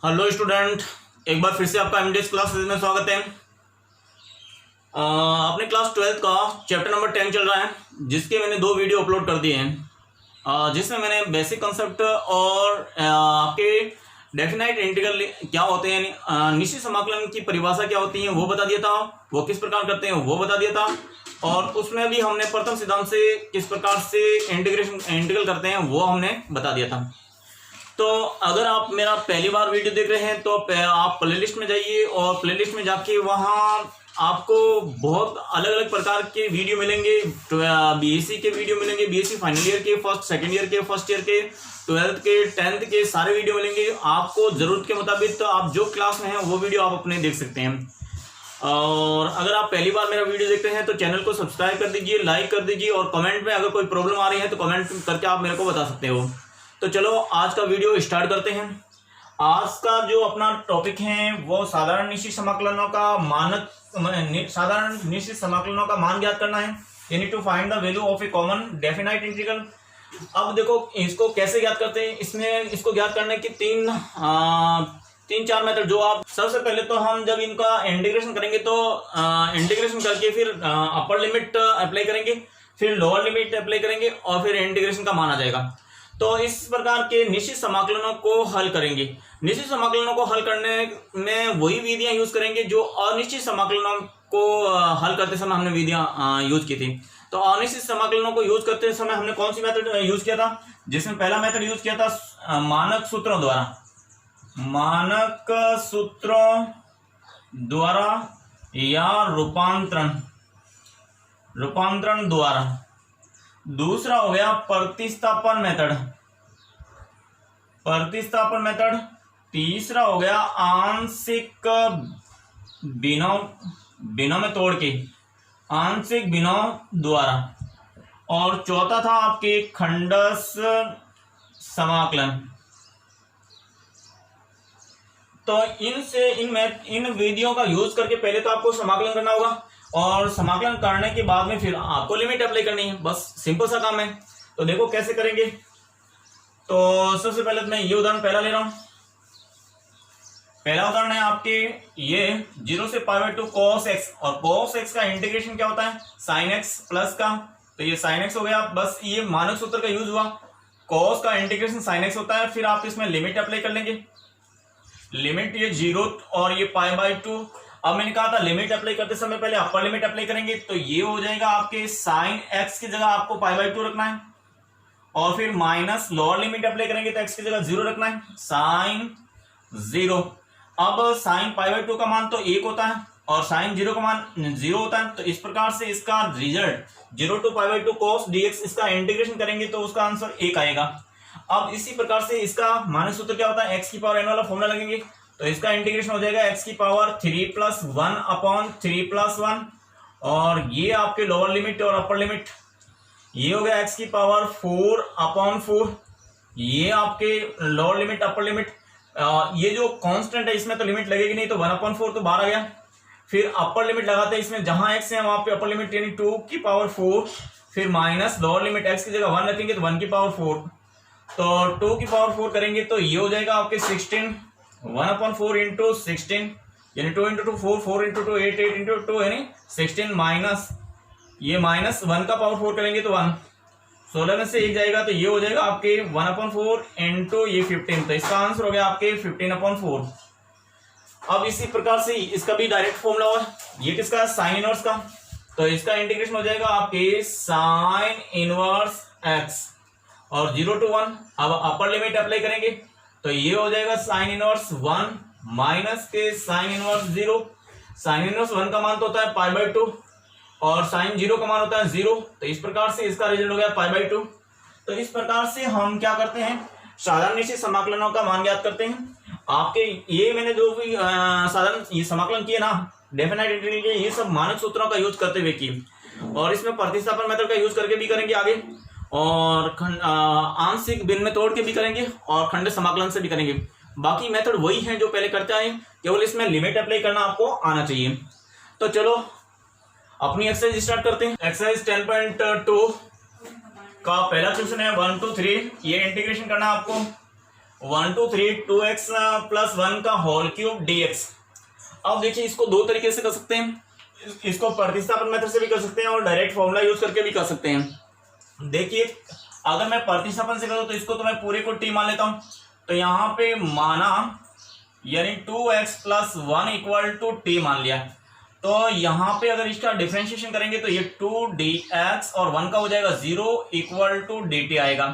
Hello student, एक बार फिर से आपका एमडीएस क्लासेस में स्वागत है। अपने क्लास 12th का चैप्टर नंबर 10 चल रहा है, जिसके मैंने 2 वीडियो अपलोड कर दिए हैं, जिसमें मैंने बेसिक कंसेप्ट और आपके डेफिनाइट इंटीग्रल क्या होते हैं, निश्चित समाकलन की परिभाषा क्या होती है वो बता दिया था, वो किस प्रकार करते हैं वो बता दिया था, और उसमें भी हमने प्रथम सिद्धांत से किस प्रकार से इंटीग्रल करते हैं वो हमने बता दिया था। तो अगर आप मेरा पहली बार वीडियो देख रहे हैं तो आप प्लेलिस्ट में जाइए और प्लेलिस्ट में जाके वहाँ आपको बहुत अलग अलग प्रकार के वीडियो मिलेंगे। बीएससी के वीडियो मिलेंगे, बीएससी फाइनल ईयर के, सेकेंड ईयर के, फर्स्ट ईयर के, 12th के, 10th के सारे वीडियो मिलेंगे। आपको ज़रूरत के मुताबिक तो आप जो क्लास में हैं वो वीडियो आप अपने देख सकते हैं। और अगर आप पहली बार मेरा वीडियो देखते हैं तो चैनल को सब्सक्राइब कर दीजिए, लाइक कर दीजिए, और कमेंट में अगर कोई प्रॉब्लम आ रही है तो कमेंट करके आप मेरे को बता सकते हो। तो चलो आज का वीडियो स्टार्ट करते हैं। आज का जो अपना टॉपिक है वो साधारण निश्चित समाकलनों का मान ज्ञात करना है। You need to find the value of a common definite integral. अब देखो इसको कैसे ज्ञात करते हैं। इसमें इसको ज्ञात करने की तीन चार मेथड जो आप सबसे पहले तो हम जब इनका इंटीग्रेशन करेंगे तो इंटीग्रेशन करके फिर अपर लिमिट अप्लाई करेंगे, फिर लोअर लिमिट अप्लाई करेंगे और फिर इंटीग्रेशन का मान आ जाएगा। तो इस प्रकार के निश्चित समाकलनों को हल करेंगे। निश्चित समाकलनों को हल करने में वही विधियां यूज करेंगे जो अनिश्चित समाकलनों को हल करते समय हमने विधियां यूज की थी। तो अनिश्चित समाकलनों को यूज करते समय हमने कौन सी मेथड यूज किया था, जिसमें पहला मेथड यूज किया था मानक सूत्रों द्वारा या रूपांतरण द्वारा। दूसरा हो गया प्रतिस्थापन मेथड। तीसरा हो गया आंशिक बिनों में तोड़ के, आंशिक बिनों द्वारा। और चौथा था आपके खंडस समाकलन। तो इन विधियों का यूज करके पहले तो आपको समाकलन करना होगा, और समाकलन करने के बाद में फिर आपको लिमिट अप्लाई करनी है। बस सिंपल सा काम है। तो देखो कैसे करेंगे। तो सबसे पहले मैं ये उदाहरण पहला ले रहा हूं। पहला उदाहरण है आपके ये 0 से π/2 cos x, और cos x का इंटीग्रेशन क्या होता है, sin x प्लस का। तो ये sin x हो गया। बस ये मानक सूत्र का यूज हुआ। cos का इंटीग्रेशन sin x होता है। फिर आप इसमें लिमिट अप्लाई कर लेंगे। लिमिट ये 0 और ये π/2। अब मैंने कहा था लिमिट अप्लाई करते समय पहले अपर लिमिट अप्लाई करेंगे। तो ये हो जाएगा आपके sin x की जगह आपको π/2 रखना है, और फिर माइनस लोअर लिमिट अप्लाई करेंगे तो x की जगह 0 रखना है, sin 0। अब sin π/2 का मान तो 1 होता है और sin 0 का मान 0 होता है। तो इस प्रकार से इसका रिजल्ट 0 to π/2 cos dx, इसका इंटीग्रेशन करेंगे तो उसका आंसर 1 आएगा। अब इसी प्रकार से इसका मानक सूत्र क्या होता है, x की पावर n वाला फॉर्मूला लगेंगे। तो इसका इंटीग्रेशन हो जाएगा x की पावर 3 + 1 अपॉन 3 + 1, और ये आपके लोअर लिमिट और अपर लिमिट ये हो गया x की पावर 4 अपॉन 4। ये आपके लोअर लिमिट अपर लिमिट, ये जो कांस्टेंट है इसमें तो लिमिट लगेगी नहीं, तो 1/4 तो बाहर आ गया। फिर अपर लिमिट लगाते हैं इसमें, जहां x है वहां पे अपर लिमिट यानी 2 की पावर 4, फिर माइनस लोअर लिमिट x की जगह 1 रखेंगे तो 1 की पावर 4। तो 2 की पावर 4 करेंगे तो ये हो जाएगा आपके 16। 1/4 इंटू 16 यानी 2 इंटू 2 4, 4 इंटू 2 8, 8 इंटू 2 यानी 16, माइनस ये माइनस 1 का पावर 4 करेंगे तो 1, 16 में से 1 जाएगा तो ये हो जाएगा आपके 1/4 इंटू ये 15। तो इसका आंसर हो गया आपके 15/4। अब इसी प्रकार से इसका भी डायरेक्ट फॉर्मूला हुआ। ये किसका, साइन इनवर्स का। तो इसका इंटीग्रेशन हो जाएगा आपके साइन इनवर्स x, और 0 to 1। अब अपर लिमिट अप्लाई करेंगे तो ये हो जाएगा साइन इनवर्स 1 माइनस के साइन इनवर्स 0। साइन इनवर्स 1 का मान तो होता है π/2 और साइन 0 का मान होता है 0। तो इस प्रकार से इसका रिजल्ट हो गया π/2। तो इस प्रकार से हम क्या करते हैं, साधारण निश्चित समाकलनों का मान ज्ञात करते हैं। आपके ये मैंने जो भी साधारण ये समाकलन किए ना डेफिनाइट इंटीग्रल के, ये सब मानक सूत्रों का यूज करते हुए किए, और इसमें प्रतिस्थापन मेथड का यूज करके भी करेंगे आगे, और आंशिक भिन्न में तोड़ के भी करेंगे, और खंड समाकलन से भी करेंगे। बाकी मेथड वही है जो पहले करते आए, केवल इसमें लिमिट अप्लाई करना आपको आना चाहिए। तो चलो अपनी एक्सरसाइज स्टार्ट करते हैं। एक्सरसाइज 10.2 का पहला क्वेश्चन है 1 to 3। ये इंटीग्रेशन करना है आपको। 1 2 3 2x प्लस 1 का होल क्यूब dx। अब देखिए इसको दो तरीके से कर सकते हैं, इसको प्रतिस्थापन मेथड से भी कर सकते हैं और डायरेक्ट फॉर्मूला यूज करके भी कर सकते हैं। देखिए अगर मैं प्रतिस्थापन से करूं तो इसको तो मैं पूरे को t मान लेता हूं, तो यहाँ पे माना यानी 2x plus 1 equal to T मान लिया। तो यहाँ पे अगर इसका डिफरेंशिएशन करेंगे तो ये 2dx और 1 का हो जाएगा 0 इक्वल टू dt आएगा।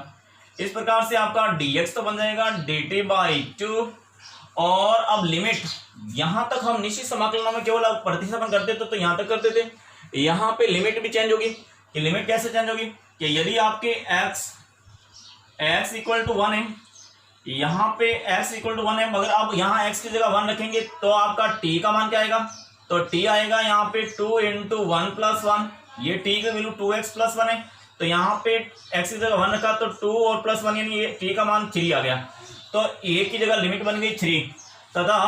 इस प्रकार से आपका dx तो बन जाएगा dt/2। और अब लिमिट यहाँ तक हम निश्चित समाकलनों में केवल अब प्रतिस्थापन करते थे तो यहाँ तक करते थे, यहाँ पे लिमिट भी चेंज होगी। कि लिमिट कैसे चेंज होगी कि यदि आपके x इक्वल टू 1 है, यहाँ पे x इक्वल टू 1 है, मगर अब यहाँ x की जगह 1 रखेंगे तो आपका t का मान क्या आएगा, तो t आएगा यहाँ पे 2 इंटू 1 प्लस 1। ये t का वैल्यू 2x प्लस 1 है, तो यहाँ पे x की जगह 1 रखा तो 2 और प्लस 1 यानी ये t का मान 3 आ गया। तो a की जगह लिमिट बन गई 3 तथा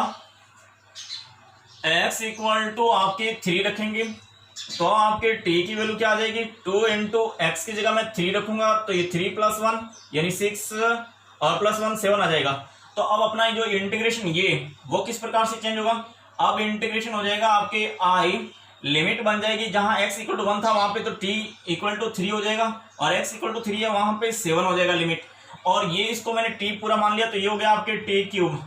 x इक्वल टू आपके 3 रखेंगे तो आपके t की वैल्यू क्या आ जाएगी, 2 इंटू एक्स की जगह मैं 3 रखूंगा तो ये 3 प्लस 1 यानी 6 और प्लस 1 7 आ जाएगा। तो अब अपना जो इंटीग्रेशन ये वो किस प्रकार से चेंज होगा, अब इंटीग्रेशन हो जाएगा आपके i लिमिट बन जाएगी, जहां x इक्वल टू 1 था वहां पे तो t इक्वल टू 3 हो जाएगा और x इक्वल टू 3 है वहां पे 7 हो जाएगा लिमिट। और ये इसको मैंने t पूरा मान लिया तो ये हो गया आपके t क्यूब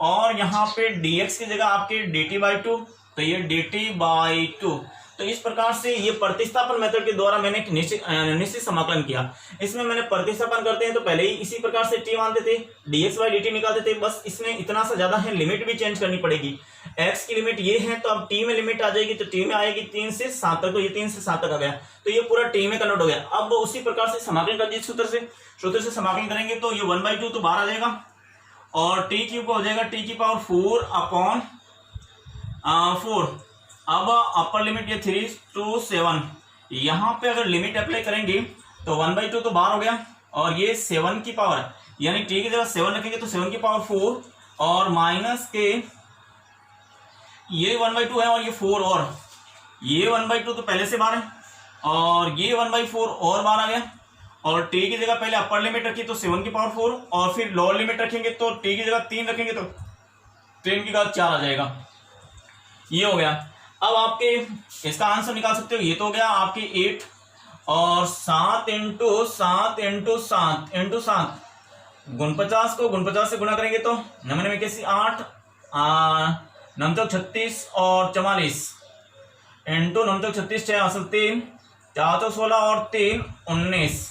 और यहाँ पे dx की जगह आपके dt/2 तो ये dt/2। तो इस प्रकार से ये प्रतिस्थापन मेथड के द्वारा मैंने निश्चित समाकलन किया। इसमें मैंने प्रतिस्थापन करते हैं तो पहले ही इसी प्रकार से t मानते थे, dx/dt निकालते थे, बस इसमें इतना सा ज्यादा है, लिमिट भी चेंज करनी पड़ेगी। x की लिमिट ये है तो अब t में लिमिट आ जाएगी, तो t में आएगी 3 से 7 तक, तो ये 3 से 7 तक आ गया तो ये पूरा t में कन्वर्ट हो गया। अब उसी प्रकार से समाकलन कर दीजिए, सूत्र से समाकलन करेंगे तो ये 1/2 तो बाहर आ जाएगा और t क्यूब हो जाएगा t की पावर 4 अपॉन 4। अब अपर लिमिट ये 3 to 7, यहाँ पे अगर लिमिट अप्लाई करेंगे तो 1/2 तो बाहर हो गया और ये 7 की पावर यानी t की जगह 7 रखेंगे तो 7 की पावर 4 और माइनस के ये 1/2 है और ये 4 और ये 1/2 तो पहले से बाहर है और ये 1/4 और बाहर आ गया और t की जगह पहले अपर लिमिट रखी तो 7 की पावर 4 और फिर लोअर लिमिट रखेंगे तो t की जगह 3 रखेंगे तो 3 की घात 4 आ जाएगा। ये हो गया। अब आपके इसका आंसर निकाल सकते हो, ये तो हो गया आपके 8 और 7 इंटू 7 इंटू 7 इंटू 7 49 को 49 से गुणा करेंगे तो 9 में कैसी 8 9 36 और 44 इंटू 9 36 6 असल 3 4 16 और 3 19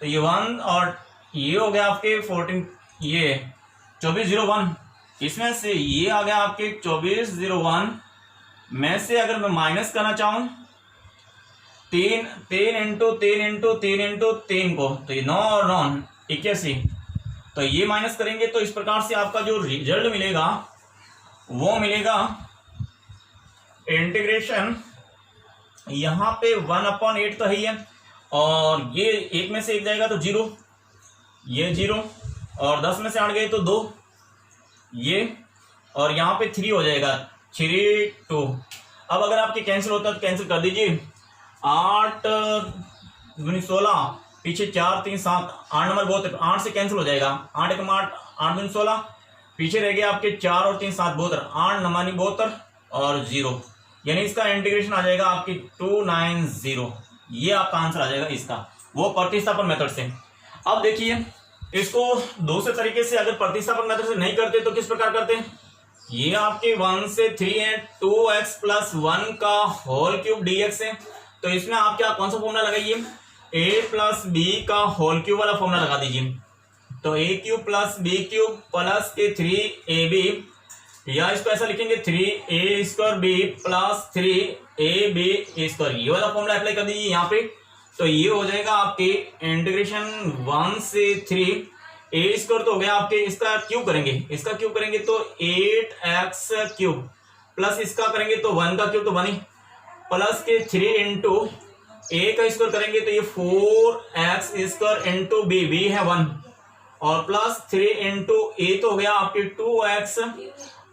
तो ये 1 और ये हो गया आपके 14 ये 2401। इसमें से ये आ गया आपके 2401 में से अगर मैं माइनस करना चाहूं 3 इंटू 3 इंटू 3 इंटू 3 को तो ये 9 और 9 81 तो ये माइनस करेंगे तो इस प्रकार से आपका जो रिजल्ट मिलेगा वो मिलेगा इंटीग्रेशन यहाँ पे 1/8 तो है और ये एक में से एक जाएगा तो 0 ये 0 और 10 में से 8 गए तो 2 ये और यहाँ पे 3 हो जाएगा 3 2। अब अगर आपके कैंसिल होता है तो कैंसिल कर दीजिए 8 दूनी 16 पीछे 4 3 7 8 नंबर बहुत 8 से कैंसिल हो जाएगा 8 1 8 8 दूनी 16 पीछे रह गया आपके 4 और 3 7 72 8 नमानी 72 और 0 यानी इसका इंटीग्रेशन आ जाएगा आपकी 290। ये आपका आंसर आ जाएगा इसका वो प्रतिस्थापन मेथड से। अब देखिए इसको दूसरे तरीके से अगर प्रतिस्थापन मेथड से नहीं करते तो किस प्रकार करते हैं, ये आपके 1 से 3 है 2x प्लस 1 का होल क्यूब dx है तो इसमें आप क्या कौन सा फॉर्मूला लगाइए a प्लस b का होल क्यूब वाला फॉर्मूला लगा दीजिए। तो a cube plus b cube plus के 3ab या इसको ऐसा लिखेंगे 3a square b plus 3ab square ये वाला फॉर्मूला अप्लाई कर दीजिए यहाँ पे। तो ये हो जाएगा आपके इंटीग्रेशन 1 से 3 ए स्क्वायर तो हो गया आपके इसका क्यूब करेंगे तो 8x क्यूब प्लस इसका करेंगे तो 1 का क्यूब तो 1 ही प्लस के 3 इंटू ए का स्क्वायर करेंगे तो ये 4x स्क्वायर इंटू बी है 1 और प्लस 3 इंटू ए तो हो गया आपके 2x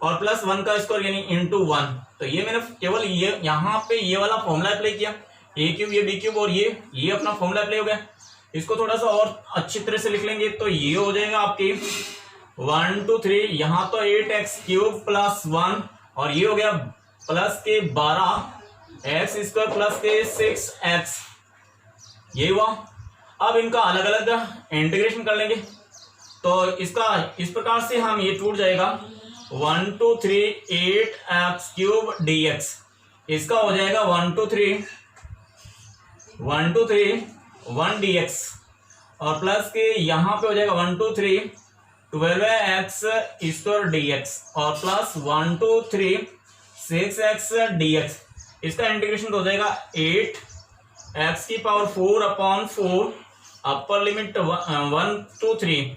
और प्लस 1 का स्क्वायर यानी इंटू 1। तो ये मैंने केवल ये यहाँ पे ये वाला फॉर्मूला अप्लाई किया ए क्यूब ये बी क्यूब और ये अपना फॉर्मूला अप्लाई हो गया। इसको थोड़ा सा और अच्छी तरह से लिख लेंगे तो ये हो जाएगा आपके 1 2 3, यहाँ तो 8x³ प्लस 1 और ये हो गया प्लस के 12x² प्लस के 6x, ये हुआ। अब इनका अलग अलग इंटीग्रेशन कर लेंगे तो इसका इस प्रकार से हम ये टूट जाएगा 1 2 3 8x³ dx, इसका हो जाएगा 1 2 3 1 dx और प्लस के यहाँ पे हो जाएगा 1 2 3 12x² dx और प्लस 1 2 3 6x dx, इसका इंटीग्रेशन तो हो जाएगा 8x⁴/4 अपर लिमिट 1 2 3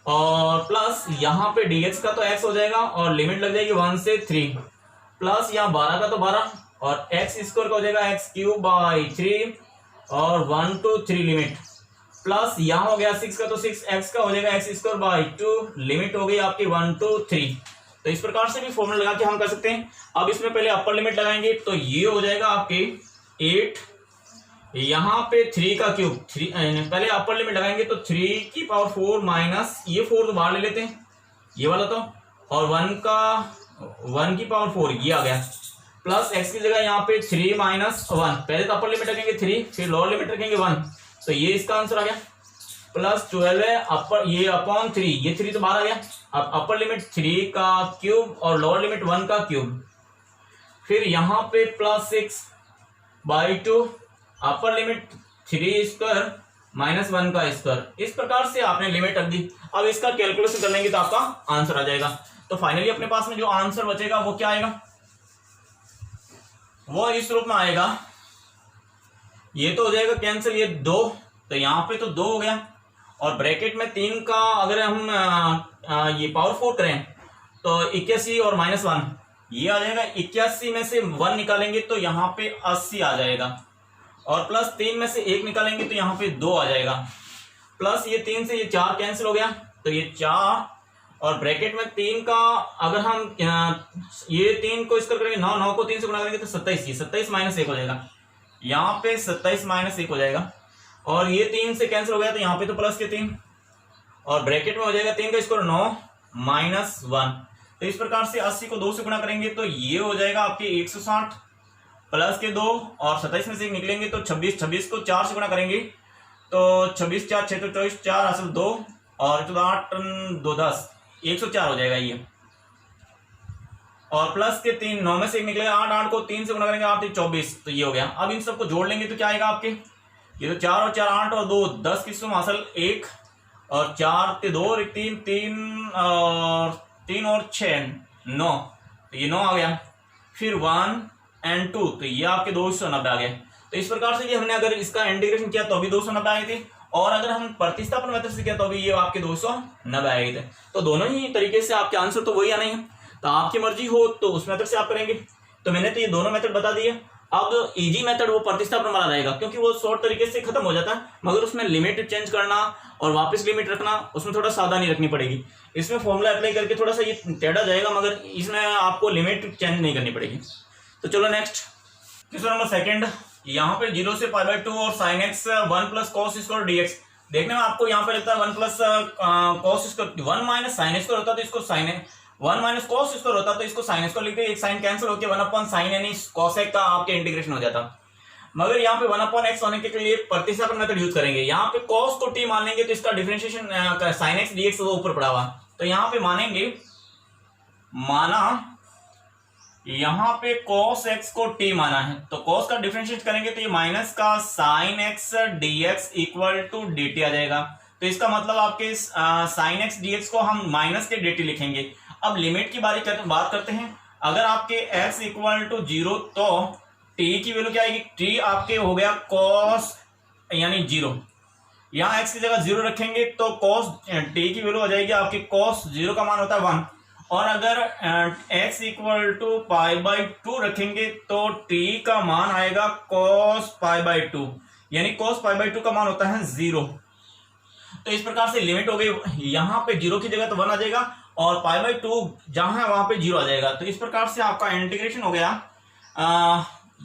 और प्लस यहाँ पे dx का तो x हो जाएगा और लिमिट लग जाएगी 1 से 3 प्लस यहाँ 12 का तो 12 और x² का हो जाएगा x³ 3 और 1 2 3 लिमिट प्लस यहाँ हो गया 6 का तो 6x का हो जाएगा x² 2 लिमिट हो गई आपकी 1 2 3। तो इस प्रकार से भी फॉर्मूला लगा के हम कर सकते हैं। अब इसमें पहले अपर लिमिट लगाएंगे तो ये हो जाएगा आपके 8, यहाँ पे 3 का क्यूब 3, पहले अपर लिमिट लगाएंगे तो 3⁴ माइनस ये 4 तो बाहर ले लेते हैं ये वाला तो, और 1⁴ ये आ गया प्लस x की जगह यहाँ पे 3 माइनस 1, पहले तो अपर लिमिट रखेंगे 3 फिर लोअर लिमिट रखेंगे 1, तो ये इसका आंसर आ गया प्लस 12 है अपर ये अपॉन 3, ये 3 तो बाहर आ गया। अब अपर लिमिट 3 का क्यूब और लोअर लिमिट 1 का क्यूब, फिर यहाँ पे प्लस 6/2 अपर लिमिट 3² माइनस 1 का स्क्वायर, इस प्रकार से आपने लिमिट रख दी। अब इसका कैलकुलेशन कर लेंगे तो आपका आंसर आ जाएगा। तो फाइनली अपने पास में जो आंसर बचेगा वो क्या आएगा, वो इस रूप में आएगा, ये तो हो जाएगा कैंसिल, ये 2 तो यहाँ पे तो 2 हो गया और ब्रैकेट में 3 का अगर हम ये पावर 4 करें तो 81 और -1 ये आ जाएगा। 81 में से 1 निकालेंगे तो यहाँ पे 80 आ जाएगा और प्लस 3 में से 1 निकालेंगे तो यहाँ पे 2 आ जाएगा प्लस ये 3 से ये 4 कैंसिल हो गया तो ये 4 और ब्रैकेट में 3 का अगर हम ये 3 को इसका करेंगे 9 को 3 से गुणा करेंगे तो 27, ये 27 माइनस 1 हो जाएगा, यहाँ पे 27 माइनस 1 हो जाएगा और ये 3 से कैंसिल हो गया तो यहाँ पे तो प्लस के 3 और ब्रैकेट में हो जाएगा 3 का स्क्वायर 9 माइनस 1। तो इस प्रकार से 80 को 2 से गुणा करेंगे तो ये हो जाएगा आपके 160 प्लस के 2 और 27 में से निकलेंगे तो 26, 26 को 4 से गुणा करेंगे तो 26 4 6 तो 24 4 असल 2 और 8 2 10 104 हो जाएगा ये और प्लस के 3 9 में से 1 निकलेगा 8, 8 को 3 से गुणा करेंगे 8 24 तो ये हो गया। अब इन सबको जोड़ लेंगे तो क्या आएगा आपके, ये तो 4 और 4 8 और 2 10 की सुम असल 1 और 4 ते 2 और 3 3 और 6 9 तो ये 9 आ गया, फिर 1 और 2 तो ये आपके 290 आ गए। तो इस प्रकार से ये हमने अगर इसका इंटीग्रेशन किया तो अभी 290 आए थे और अगर हम प्रतिस्थापन मेथड से किया तो अभी ये आपके 290 आए थे। तो दोनों ही तरीके से आपके आंसर तो वही आना ही है, तो आपकी मर्जी हो तो उस मेथड से आप करेंगे। तो मैंने तो ये दोनों मेथड बता दिए। अब इजी मेथड वो प्रतिस्थापन वाला रहेगा क्योंकि वो शॉर्ट तरीके से खत्म हो जाता है, मगर उसमें लिमिट चेंज करना और वापस लिमिट रखना उसमें थोड़ा सावधानी रखनी पड़ेगी। इसमें फॉर्मूला अप्लाई करके थोड़ा सा ये टेढ़ा जाएगा मगर इसमें आपको लिमिट चेंज नहीं करनी पड़ेगी। तो चलो नेक्स्ट क्वेश्चन नंबर सेकंड, यहाँ पे 0 से π/2 और sin x 1 + cos square dx। देखने में आपको यहाँ पे लगता है 1 + cos स्क्वायर 1 - sin स्क्वायर होता तो इसको sin 1 - cos स्क्वायर होता तो इसको sin स्क्वायर लिखते, एक साइन कैंसिल होकर 1/sin यानी cos x का आपके इंटीग्रेशन हो जाता। मगर यहाँ पे 1/x होने के लिए प्रतिस्थापन मेथड यूज करेंगे। यहाँ पे cos को t मान लेंगे तो इसका डिफरेंशिएशन sin x dx वो ऊपर पड़ा हुआ, तो यहाँ पे मानेंगे माना यहाँ पे cos x को t माना है तो cos का डिफरेंशिएट करेंगे तो ये माइनस का sin x dx = dt आ जाएगा। तो इसका मतलब आपके sin x dx को हम माइनस के dt लिखेंगे। अब लिमिट की बात करते हैं। अगर आपके x = 0 तो t की वैल्यू क्या आएगी, t आपके हो गया cos यानी 0, यहाँ x की जगह 0 रखेंगे तो cos t की वैल्यू आ जाएगी आपकी cos 0 का मान होता है 1 और अगर x = π/2 रखेंगे तो t का मान आएगा cos π/2 यानी cos π/2 का मान होता है 0। तो इस प्रकार से लिमिट हो गई, यहाँ पे 0 की जगह तो 1 आ जाएगा और π/2 जहां है वहां पे 0 आ जाएगा। तो इस प्रकार से आपका इंटीग्रेशन हो गया,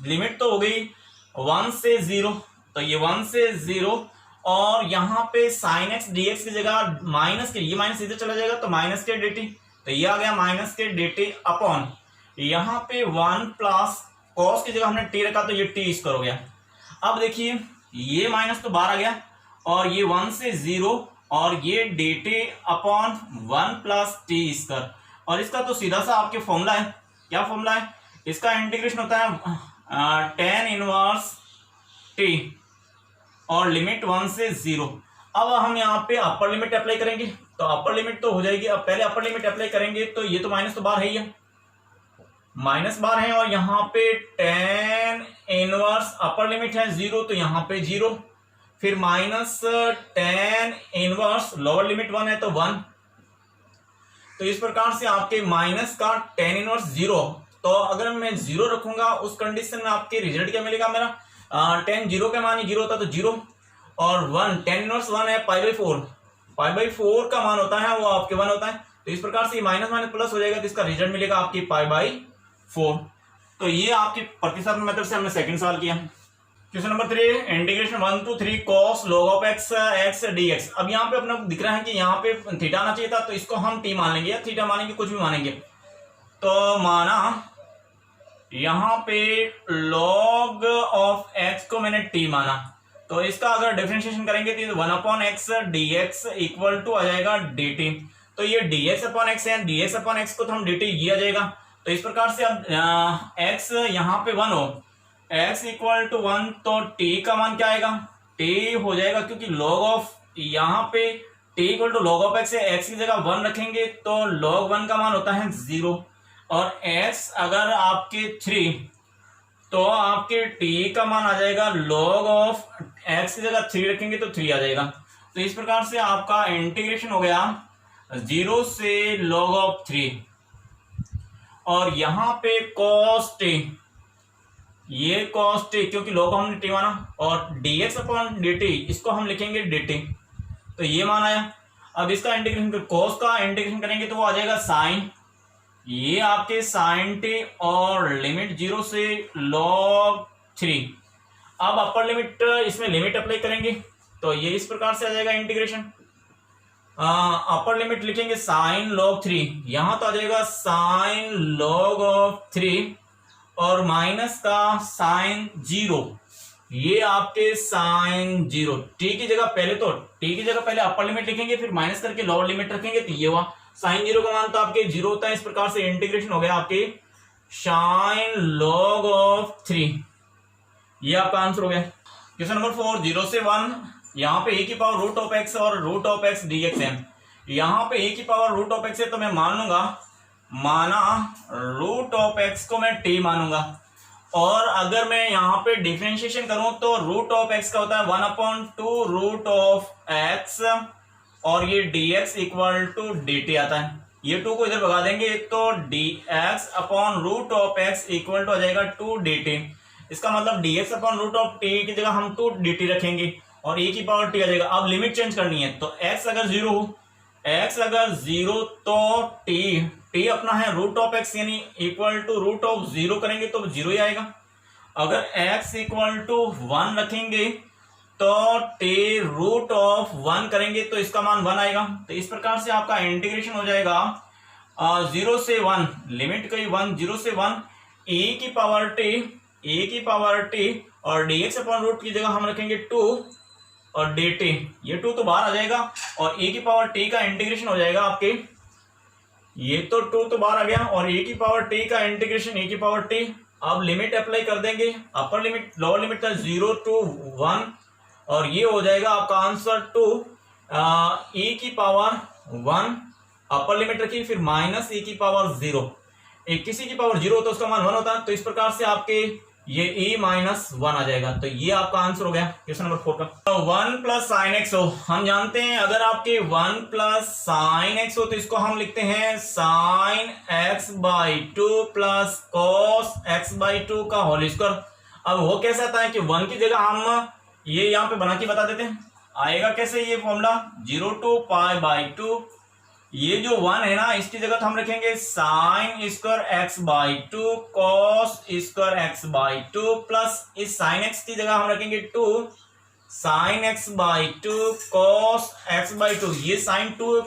लिमिट तो हो गई 1 से 0, तो ये 1 से 0 और यहाँ पे साइन एक्स डी एक्स की जगह माइनस के, ये माइनस इधर चला जाएगा तो माइनस के dt, तो ये आ गया माइनस के dt अपॉन यहाँ पे 1 प्लस कॉस की जगह हमने t रखा तो ये t स्क्वायर हो गया। अब देखिए ये माइनस तो बाहर आ गया और ये 1 से 0 और ये dt upon 1 plus T square, और इसका तो सीधा सा आपके फॉर्मूला है। क्या फॉर्मूला है इसका? इंटीग्रेशन होता है tan इनवर्स t और लिमिट 1 से 0। अब हम यहाँ पे अपर लिमिट अप्लाई करेंगे तो अपर लिमिट तो हो जाएगी। अब पहले अपर लिमिट अप्लाई करेंगे तो ये तो माइनस तो बाहर है ही है, माइनस बार है, और यहाँ पे tan इनवर्स अपर लिमिट है 0 तो यहाँ पे 0, फिर minus tan inverse lower limit 1 है तो 1। तो इस प्रकार से आपके माइनस का tan इनवर्स 0, तो अगर मैं 0 रखूंगा उस कंडीशन में आपके रिजल्ट क्या मिलेगा मेरा? tan 0 का मान ही 0 होता तो 0, और 1 tan इनवर्स 1 है π/4, π/4 का मान होता है वो आपके 1 होता है। तो इस प्रकार से माइनस माइनस प्लस हो जाएगा तो इसका रिजल्ट मिलेगा आपकी π/4। तो ये आपकी प्रतिस्थापन मेथड से हमने सेकंड सवाल किया। Question number 3, integration 1 to 3 cos log of x dx। अब यहाँ पे अपना दिख रहा है कि यहाँ पे थीटा आना चाहिए था तो इसको हम t मान लेंगे या थीटा मानेंगे, कुछ भी मानेंगे। तो माना यहाँ पे log of x को मैंने t माना, तो इसका अगर डिफरेंशिएशन करेंगे तो 1/x dx इक्वल टू आ जाएगा dt। तो ये dx/x है, dx/x को तो हम dt ये आ जाएगा। तो इस प्रकार से अब x यहाँ पे 1 हो, x इक्वल टू 1 तो t का मान क्या आएगा? t हो जाएगा, क्योंकि log ऑफ यहाँ पे t equal to log of x है, x की जगह 1 रखेंगे तो log 1 का मान होता है 0, और x अगर आपके 3 तो आपके t का मान आ जाएगा log ऑफ x की जगह 3 रखेंगे तो 3 आ जाएगा। तो इस प्रकार से आपका इंटीग्रेशन हो गया 0 से log ऑफ 3, और यहाँ पे cos t, ये cos t क्योंकि log हमने t माना, और dx/dt इसको हम लिखेंगे dt, तो ये मान आया। अब इसका इंटीग्रेशन cos का इंटीग्रेशन करेंगे तो वो आ जाएगा sin, ये आपके sin t और लिमिट 0 से log 3। अब अपर लिमिट इसमें लिमिट अप्लाई करेंगे तो ये इस प्रकार से आ जाएगा इंटीग्रेशन। अपर लिमिट लिखेंगे sin log 3, यहां तो आ जाएगा sin log ऑफ 3 और माइनस का sin 0, ये आपके sin 0। t की जगह पहले तो t की जगह पहले अपर लिमिट लिखेंगे फिर माइनस करके लोअर लिमिट रखेंगे तो ये हुआ sin 0 का मान तो आपके 0 होता है। इस प्रकार से इंटीग्रेशन हो गया आपके sin log ऑफ 3, ये आपका आंसर हो गया। क्वेश्चन नंबर 4, 0 से 1, यहाँ पे e की पावर रूट ऑफ x और रूट ऑफ x dx है। यहाँ पे e की पावर रूट ऑफ x है तो मैं मान लूंगा, माना रूट ऑफ x को मैं t मानूंगा, और अगर मैं यहाँ पे डिफरेंशिएशन करूं तो रूट ऑफ x का होता है 1/2 रूट ऑफ x, और ये dx इक्वल टू dt आता है। ये 2 को इधर भगा देंगे तो dx upon root of x equal to आ जाएगा 2 dt। इसका मतलब dx upon root of t की जगह हम 2 dt रखेंगे और e की पावर t आ जाएगा। अब लिमिट चेंज करनी है तो x अगर 0 हो, x अगर 0 तो t अपना है रूट ऑफ x यानी इक्वल टू रूट ऑफ 0 करेंगे तो 0 ही आएगा। अगर x इक्वल टू 1 रखेंगे तो t रूट ऑफ 1 करेंगे तो इसका मान 1 आएगा। तो इस प्रकार से आपका इंटीग्रेशन हो जाएगा 0 से 1, लिमिट कही 1, 0 से 1 e की पावर t और dx अपॉन रूट की जगह हम रखेंगे 2 और dt, ये 2 तो बाहर आ जाएगा, और e की पावर t का इंटीग्रेशन हो जाएगा आपके, ये तो 2 तो बाहर आ गया, और e की पावर t का इंटीग्रेशन e की पावर t। अब लिमिट अप्लाई कर देंगे, अपर लिमिट लोअर लिमिट था 0 to 1, और ये हो जाएगा आपका आंसर 2 e की पावर 1, अपर लिमिट रखिए, फिर माइनस e की पावर 0। किसी की पावर 0 तो उसका मान 1 होता है, तो इस प्रकार से आपके ये e माइनस 1 आ जाएगा। तो ये आपका आंसर हो गया क्वेश्चन नंबर 4 का। तो 1 प्लस साइन एक्स हो, हम जानते हैं अगर आपके 1 प्लस साइन एक्स हो तो इसको हम लिखते हैं sine x by 2 plus cos x by 2 का होल स्क्वायर। अब वो कैसे आता है कि 1 की जगह हम ये यहाँ पे बना के बता देते हैं, आएगा कैसे ये फॉर्मूला 0 to π/2, ये जो 1 है ना इसकी जगह तो हम रखेंगे sine square x by 2 cos square x by 2 plus इस साइन एक्स की जगह हम रखेंगे 2 sine x by two cos x by two, ये साइन टू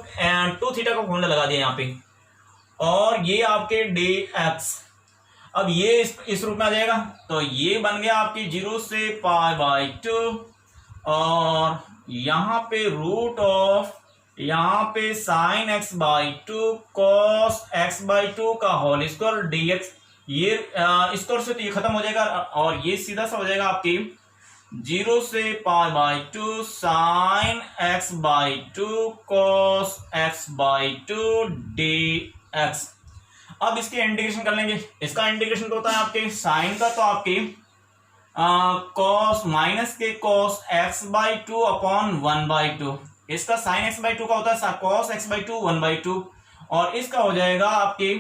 थीटा का फॉर्मूला लगा दिया यहाँ पे, और ये आपके डी एक्स। अब ये इस रूप में आ जाएगा, तो ये बन गया आपकी 0 से पाई बाई 2, और यहाँ पे रूट ऑफ, यहाँ पे sine x by 2 cos x by 2 का होल स्क्वायर डी एक्स। ये स्क्वायर से तो ये खत्म हो जाएगा, और ये सीधा सा हो जाएगा आपकी 0 से pi by 2 sine x by 2 cos x by 2 D x. अब इसके इंटीग्रेशन कर लेंगे। इसका इंटीग्रेशन तो होता है आपके साइन का, तो आपके कॉस माइनस के कॉस एक्स बाई 2 अपॉन 1/2। इसका साइन एक्स बाई 2 का होता है कॉस एक्स बाई 2 1/2, और इसका हो जाएगा आपके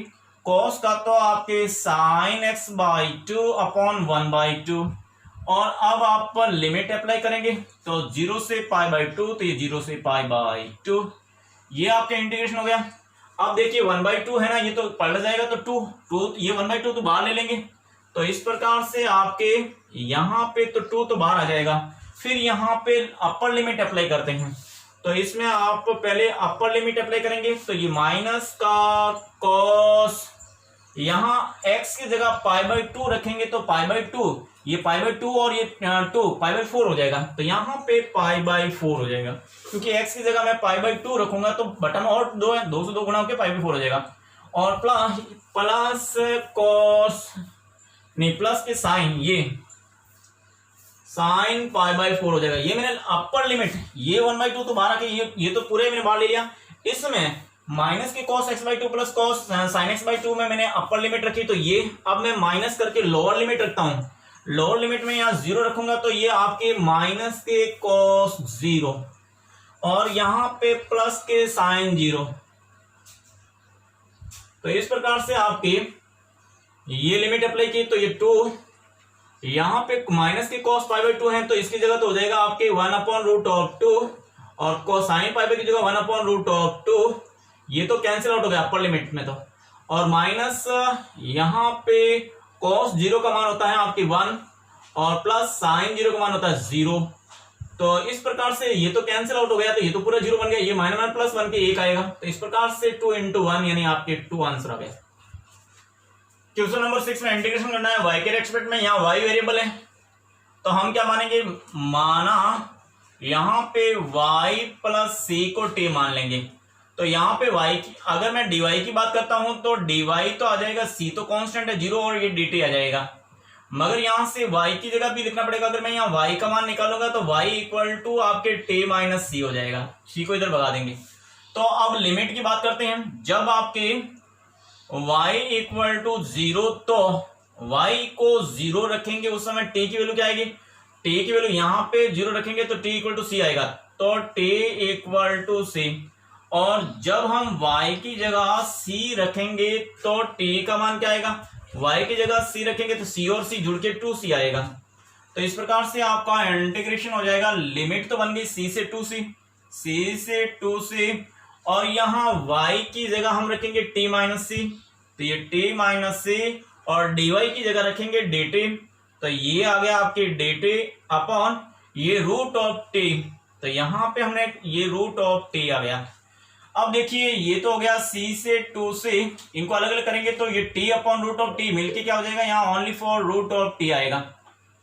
कॉस का तो आपके साइन एक्स बाई 2 अपॉन 1/2। और अब आप पर लिमिट अप्लाई करेंगे, तो 0 से पाई बाई 2, तो ये 0 से पाई बाई 2, ये आपका इंटीग्रेशन हो गया। अब देखिए 1/2 है ना, ये तो पलट जाएगा, तो 2 ये 1/2 तो बाहर ले लेंगे, तो इस प्रकार से आपके यहाँ पे तो 2 तो बाहर आ जाएगा। फिर यहाँ पे अपर लिमिट अप्लाई करते हैं, तो इसमें आप पहले अपर लिमिट अप्लाई करेंगे, तो ये माइनस का कॉस, यहाँ x की जगह पाई बाई 2 रखेंगे, तो पाई बाई 2, ये पाई बाई 2 और ये 2 पाई बाई 4 हो जाएगा, तो यहाँ पे पाई बाई 4 हो जाएगा, क्योंकि x की जगह मैं पाई बाई 2 रखूंगा, तो बटन और 2 है, 2 से 2 गुणा होकर पाई बाई 4 हो जाएगा। और प्लस कॉस नहीं, प्लस के साइन, ये साइन पाई बाई 4 हो जाएगा। ये मैंने अपर लिमिट, ये 1/2 तो बाहर आके ये तो पूरे मैंने बाहर ले लिया। इसमें माइनस के cos x by 2 plus cos sine x by 2 में मैंने अपर लिमिट रखी, तो ये अब मैं माइनस करके लोअर लिमिट रखता हूं। लोअर लिमिट में यहाँ 0 रखूंगा, तो ये आपके माइनस के कॉस 0, और यहाँ पे प्लस के साइन 0। तो इस प्रकार से आपके ये लिमिट अप्लाई की, तो ये 2, यहाँ पे माइनस के कॉस पाई बाई 2 है, तो इसकी जगह तो हो जाएगा आपके 1/√2, और कोसाइन पाई बाई की जगह 1/√2, ये तो कैंसिल आउट हो गया अपर लिमिट में, तो और माइनस यहाँ पे कॉस 0 का मान होता है आपकी 1, और प्लस साइन 0 का मान होता है 0। तो इस प्रकार से ये तो कैंसिल आउट हो गया, तो ये तो पूरा 0 बन गया, ये -1 प्लस 1 के 1 आएगा, तो इस प्रकार से 2 × 1 यानी आपके 2 आंसर आ गया। क्वेश्चन नंबर 6 में इंटीग्रेशन करना है y के रेस्पेक्ट में। यहाँ y वेरिएबल है, तो हम क्या मानेंगे, माना यहाँ पे y प्लस c को t मान लेंगे। तो यहाँ पे y की, अगर मैं dy की बात करता हूं, तो dy तो आ जाएगा, c तो कांस्टेंट है 0, और ये dt आ जाएगा। मगर यहाँ से y की जगह भी लिखना पड़ेगा। अगर मैं यहाँ y का मान निकालूंगा, तो y इक्वल टू आपके t माइनस c हो जाएगा, c को इधर भगा देंगे। तो अब लिमिट की बात करते हैं। जब आपके y इक्वल टू 0, तो y को 0 रखेंगे, उस समय t की वैल्यू क्या आएगी, t की वैल्यू यहाँ पे 0 रखेंगे, तो t इक्वल टू c आएगा, तो t इक्वल टू c। और जब हम y की जगह c रखेंगे, तो t का मान क्या आएगा, y की जगह c रखेंगे, तो c और c जुड़ के 2c आएगा। तो इस प्रकार से आपका इंटीग्रेशन हो जाएगा। लिमिट तो बन गई c से 2c, c से 2c, और यहाँ y की जगह हम रखेंगे t माइनस c, तो ये t माइनस c, और dy की जगह रखेंगे dt, तो ये आ गया आपके dt अपॉन ये रूट ऑफ t, तो यहाँ पे हमने ये रूट ऑफ t आ गया। अब देखिए ये तो हो गया c से 2c, इनको अलग अलग करेंगे, तो ये t upon root of t मिलके क्या हो जाएगा, यहाँ only for root of t आएगा,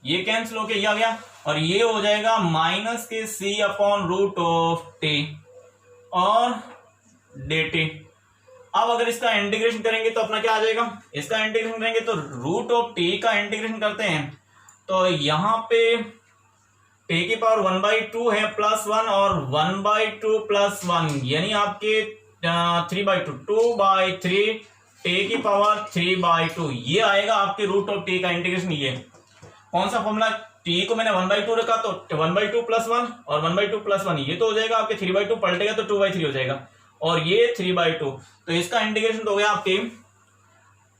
ये कैंसिल होके ये आ गया, और ये हो जाएगा माइनस के c upon root of t और dt। अब अगर इसका इंटीग्रेशन करेंगे तो अपना क्या आ जाएगा, इसका इंटीग्रेशन करेंगे तो रूट ऑफ t का इंटीग्रेशन करते हैं, तो यहाँ पे t की पावर 1/2 है प्लस 1, और 1/2 प्लस 1 यानी आपके 3/2, 2/3 t की पावर 3/2, ये आएगा आपके रूट ऑफ t का इंटीग्रेशन। ये कौन सा फॉर्मूला, t को मैंने 1/2 रखा, तो 1/2 प्लस 1 और 1/2 प्लस 1, ये तो हो जाएगा आपके 3/2 पलटेगा तो 2/3 हो जाएगा, और ये 3/2, तो इसका इंटीग्रेशन तो हो गया आपके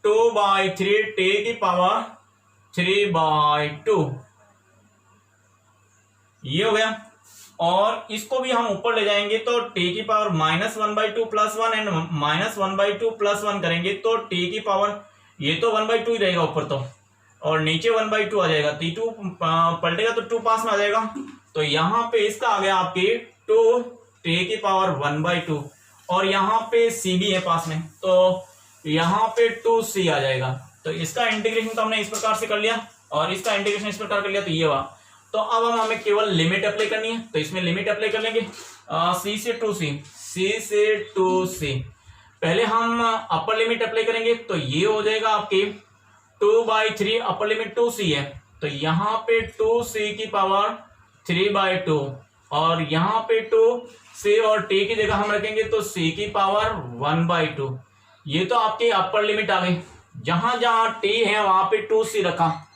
2/3 t की पावर 3/2, ये हो गया। और इसको भी हम ऊपर ले जाएंगे, तो t की पावर -1/2 प्लस 1 एंड -1/2 प्लस 1 करेंगे, तो t की पावर, ये तो 1/2 ही रहेगा ऊपर, तो और नीचे 1/2 आ जाएगा, t2 पलटेगा तो 2 पास में आ जाएगा, तो यहाँ पे इसका आ गया आपके 2t⁻1/2 और यहाँ पे c भी है पास में, तो यहाँ पे 2c आ जाएगा। तो इसका इंटीग्रेशन तो हमने इस प्रकार से कर लिया और इसका इंटीग्रेशन इस प्रकार कर लिया, तो ये हुआ। तो अब हमें केवल लिमिट अप्लाई करनी है, तो इसमें लिमिट अप्लाई कर लेंगे c से 2c। पहले हम अपर लिमिट अप्लाई करेंगे, तो ये हो जाएगा आपके 2/3, अपर लिमिट 2c है, तो यहाँ पे 2c⁻3/2 और यहाँ पे 2c और t की जगह हम रखेंगे तो c⁻1/2। ये तो आपकी अपर लिमिट आ गई। जहां जहां t है वहां पे 2c रखा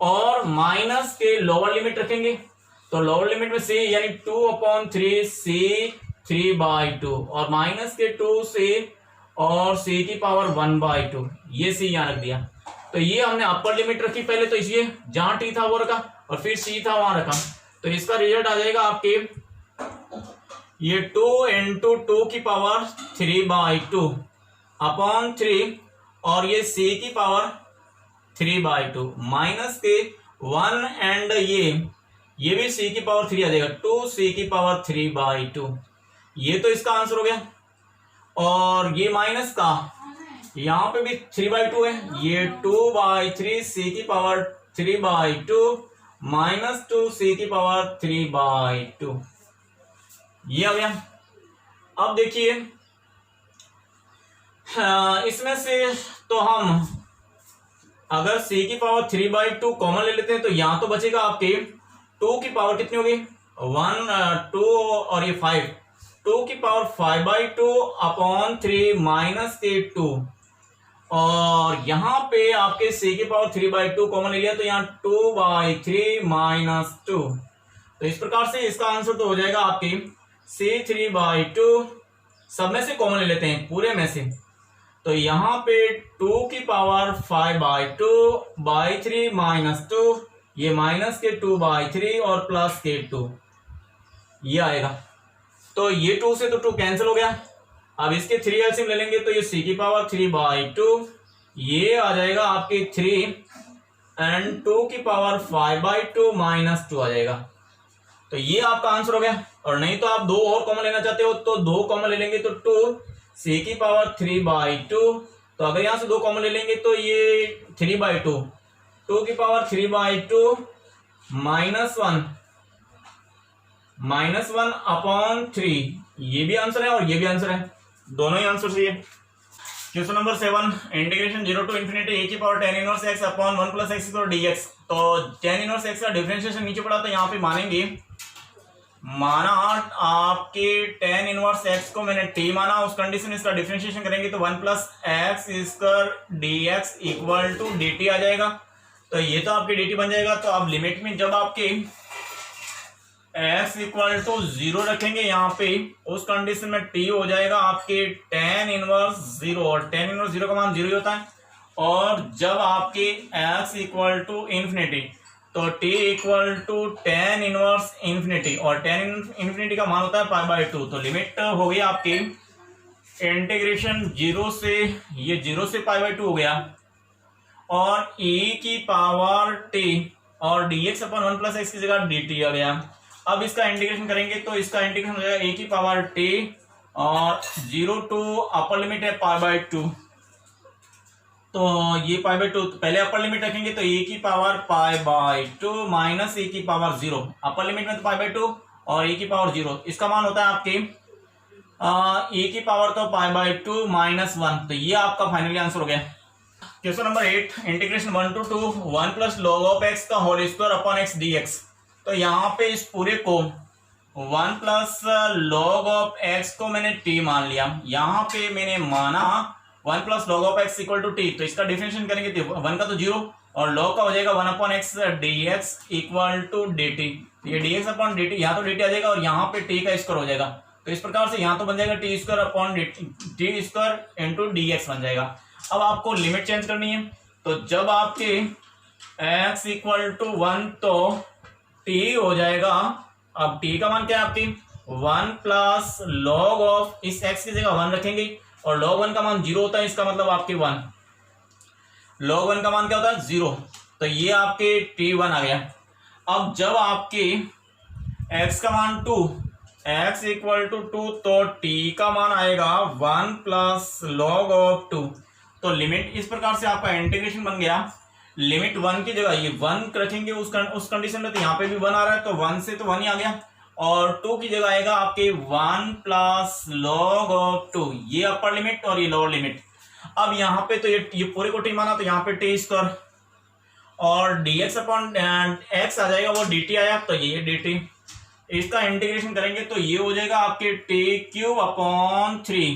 और माइनस के लोअर लिमिट रखेंगे, तो लोअर लिमिट में c यानी 2/3c 3/2 और माइनस के 2c और c⁻1/2, ये c यहां रख दिया। तो ये हमने अपर लिमिट रखी पहले, तो इसलिए जहां t था वो रखा और फिर c था वहां रखा। तो इसका रिजल्ट आ जाएगा आपके ये 2 × 2⁻3/2/3 और ये c⁻3/2 माइनस के 1 एंड ये भी c⁻3 आ जाएगा 2c⁻3/2। ये तो इसका आंसर हो गया। और ये माइनस का यहाँ पे भी 3/2 है, ये 2/3c⁻3/2 माइनस 2c⁻3/2 ये आ गया। अब देखिए इसमें से तो हम अगर c⁻3/2 कॉमन ले लेते हैं तो यहां तो बचेगा आपके 2 की पावर कितनी होगी 1 2 और ये 5 2⁵/2/3 माइनस के 2 और यहाँ पे आपके c⁻3/2 कॉमन ले लिया तो यहाँ 2/3 माइनस 2। तो इस प्रकार से इसका आंसर तो हो जाएगा आपके c3/2। सब में से कॉमन ले लेते हैं पूरे में से, तो यहाँ पे 2⁵/2/3 माइनस 2, ये माइनस के 2/3 और प्लस के 2 ये आएगा। तो ये 2 से तो 2 कैंसिल हो गया। अब इसके 3 एलसीएम ले लेंगे तो ये c⁻3/2 ये आ जाएगा आपके 3 एंड 2⁵/2 माइनस 2 आ जाएगा। तो ये आपका आंसर हो गया। और नहीं तो आप 2 और कॉमन लेना चाहते हो तो 2 कॉमन ले लेंगे तो 2c⁻3/2। तो अगर यहां से 2 कॉमन ले लेंगे तो ये 3/2 2⁵3/2 -1/3 ये भी आंसर है और ये भी आंसर है, दोनों ही आंसर सही है। Question number 7 integration 0 to ∞ a⁻tan−1x/1 + x² dx। तो tan−1x का डिफरेंशिएशन नीचे पड़ा तो यहाँ पे माना आपके tan−1x को मैंने t माना, उस कंडीशन इसका डिफरेंशिएशन करेंगे तो 1 + x² dx = dt आ जाएगा। तो ये तो आपके dt बन जाएगा। तो अब लिमिट में जब आपके x = 0 रखेंगे यहाँ पे उस कंडीशन में t हो जाएगा आपके tan−1 और tan−1 का मान 0 ही होता है। और जब आपके x = तो t = tan−1 और tan∞ का मान होता है π/2। तो लिमिट हो गई आपकी इंटीग्रेशन 0 से ये 0 से π/2 हो गया और e⁻t और dx/1 + x की जगह dt आ गया। अब इसका इंटीग्रेशन करेंगे तो इसका इंटीग्रेशन हो जाएगा e⁻t और 0 to अपर लिमिट है π/2। तो ये π/2 पहले अपर लिमिट रखेंगे तो e⁻π/2 minus e⁻0 upper limit में तो π/2 और e⁻0 इसका मान होता है आपके e⁻तो π/2 -1। तो ये आपका फाइनली आंसर हो गया। Question number 8 integration 1 to 2 1 + log x का whole square upon x dx। तो यहाँ पे इस पूरे को 1 + log x को मैंने t मान लिया, यहाँ पे मैंने माना 1 + log x = t। तो इसका डिफरेंशिएशन करेंगे तो 1 का तो 0 और log का हो जाएगा 1/x dx = dt। ये dx/dt यहाँ तो dt आ जाएगा और यहाँ पे t का स्क्वायर हो जाएगा। तो इस प्रकार से यहाँ तो बन जाएगा t² × dx बन जाएगा। अब आपको लिमिट चेंज करनी है, तो जब आपके x = 1 तो t हो जाएगा। अब t का मान क्या है आपकी 1 + log इस x की जगह 1 रखेंगे और log 1 का मान 0 होता है, इसका मतलब आपके 1 log 1 का मान क्या होता है 0। तो ये आपके t1 आ गया। अब जब आपके x का मान 2, x इक्वल टू 2, तो t का मान आएगा 1 प्लस लॉग ऑफ 2। तो लिमिट इस प्रकार से आपका इंटीग्रेशन बन गया। लिमिट 1 की जगह ये 1 रखेंगे उस कंडीशन में, तो यहाँ पे भी 1 आ रहा है, तो 1 से तो 1 ही आ गया, और 2 की जगह आएगा आपके 1 प्लस लॉग ऑफ 2, ये अपर लिमिट और ये लोअर लिमिट। अब यहाँ पे तो ये पूरे को टी माना, तो यहाँ पे टी स्क्वायर और dx अपॉन x आ जाएगा, वो dt आया, तो ये dt। इसका इंटीग्रेशन करेंगे तो ये हो जाएगा आपके टी क्यूब अपॉन 3,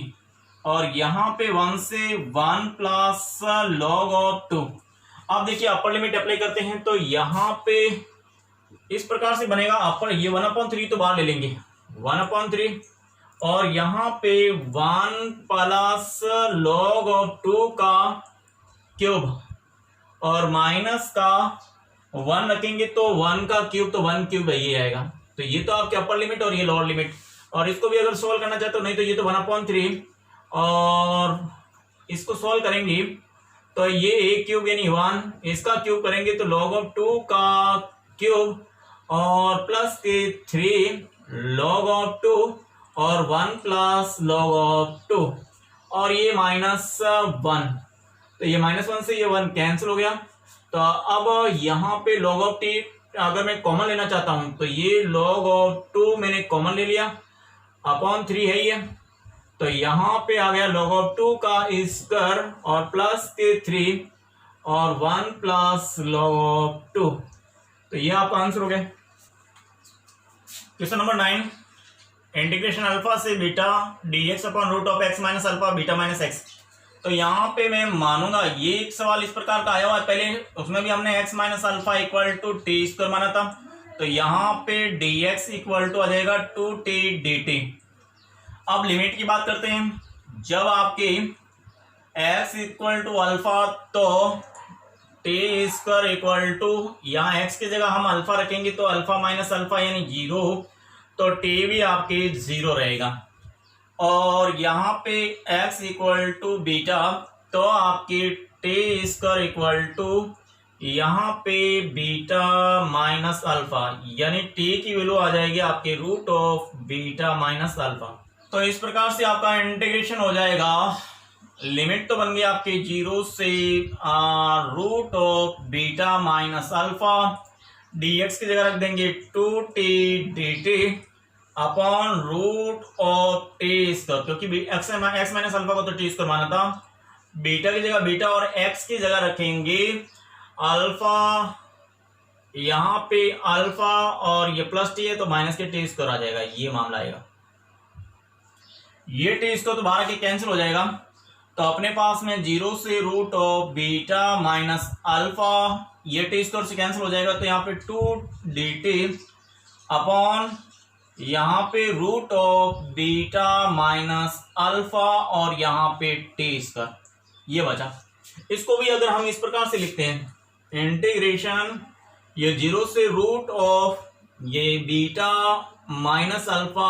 और यहाँ पे 1 से 1 प्लस लॉग ऑफ 2। अब देखिए अपर लिमिट अप्लाई करते हैं, तो यहाँ पे इस प्रकार से बनेगा अपर, ये 1/3 तो बाहर ले लेंगे, 1/3, और यहाँ पे 1 प्लस लॉग ऑफ 2 का क्यूब, और माइनस का 1 रखेंगे तो 1 का क्यूब, तो 1 क्यूब ये आएगा। तो ये तो आपके अपर लिमिट और ये लोअर लिमिट, और इसको भी अगर सोल्व करना चाहते हो, नहीं तो ये तो 1/3, और इसको सोल्व करेंगे तो ये a क्यूब यानी 1, इसका क्यूब करेंगे तो log ऑफ 2 का क्यूब, और प्लस के 3 log ऑफ 2, और 1 प्लस log ऑफ 2, और ये -1, तो ये -1 से ये 1 कैंसिल हो गया। तो अब यहाँ पे log ऑफ t अगर मैं कॉमन लेना चाहता हूं, तो ये log ऑफ 2 मैंने कॉमन ले लिया, अपॉन 3 है ये, तो यहाँ पे आ गया log ऑफ 2 का स्क्वायर, और प्लस के 3, और 1 प्लस log ऑफ 2, तो ये आपका आंसर हो गया। क्वेश्चन नंबर 9, इंटीग्रेशन अल्फा से beta dx upon root of x minus alpha beta minus x. तो यहाँ पे मैं मानूंगा, ये एक सवाल इस प्रकार का आया हुआ है पहले, उसमें भी हमने x minus alpha equal to T square माना था, तो यहाँ पे dx इक्वल टू आ जाएगा 2t dt। अब लिमिट की बात करते हैं, जब आपके x इक्वल टू अल्फा, तो टी स्क्वायर इक्वल टू, यहाँ x की जगह हम अल्फा रखेंगे तो अल्फा माइनस अल्फा यानी 0, तो t भी आपके 0 रहेगा, और यहाँ पे x इक्वल टू बीटा, तो आपके टी स्क्वायर इक्वल टू यहाँ पे बीटा माइनस अल्फा, यानी t की वैल्यू आ जाएगी आपके root of beta minus alpha. तो इस प्रकार से आपका इंटीग्रेशन हो जाएगा। लिमिट तो बन गई आपके 0 से root of beta minus alpha, dx की जगह रख देंगे 2t dt upon root of T square, क्योंकि x माइनस अल्फा को तो टी स्क्वायर माना था, बीटा की जगह बीटा, और x की जगह रखेंगे अल्फा, यहाँ पे अल्फा, और ये प्लस टी है तो माइनस के टी स्क्वायर आ जाएगा, ये मामला आएगा। ये टी स्क्वायर तो बाहर के कैंसिल हो जाएगा, तो अपने पास में 0 से root of beta minus alpha, ये टी स्क्वायर से कैंसिल हो जाएगा, तो यहाँ पे 2 dt अपॉन यहाँ पे root of beta minus alpha, और यहाँ पे टी स्क्वायर, ये बचा। इसको भी अगर हम इस प्रकार से लिखते हैं, इंटीग्रेशन ये 0 से रूट ऑफ ये बीटा माइनस अल्फा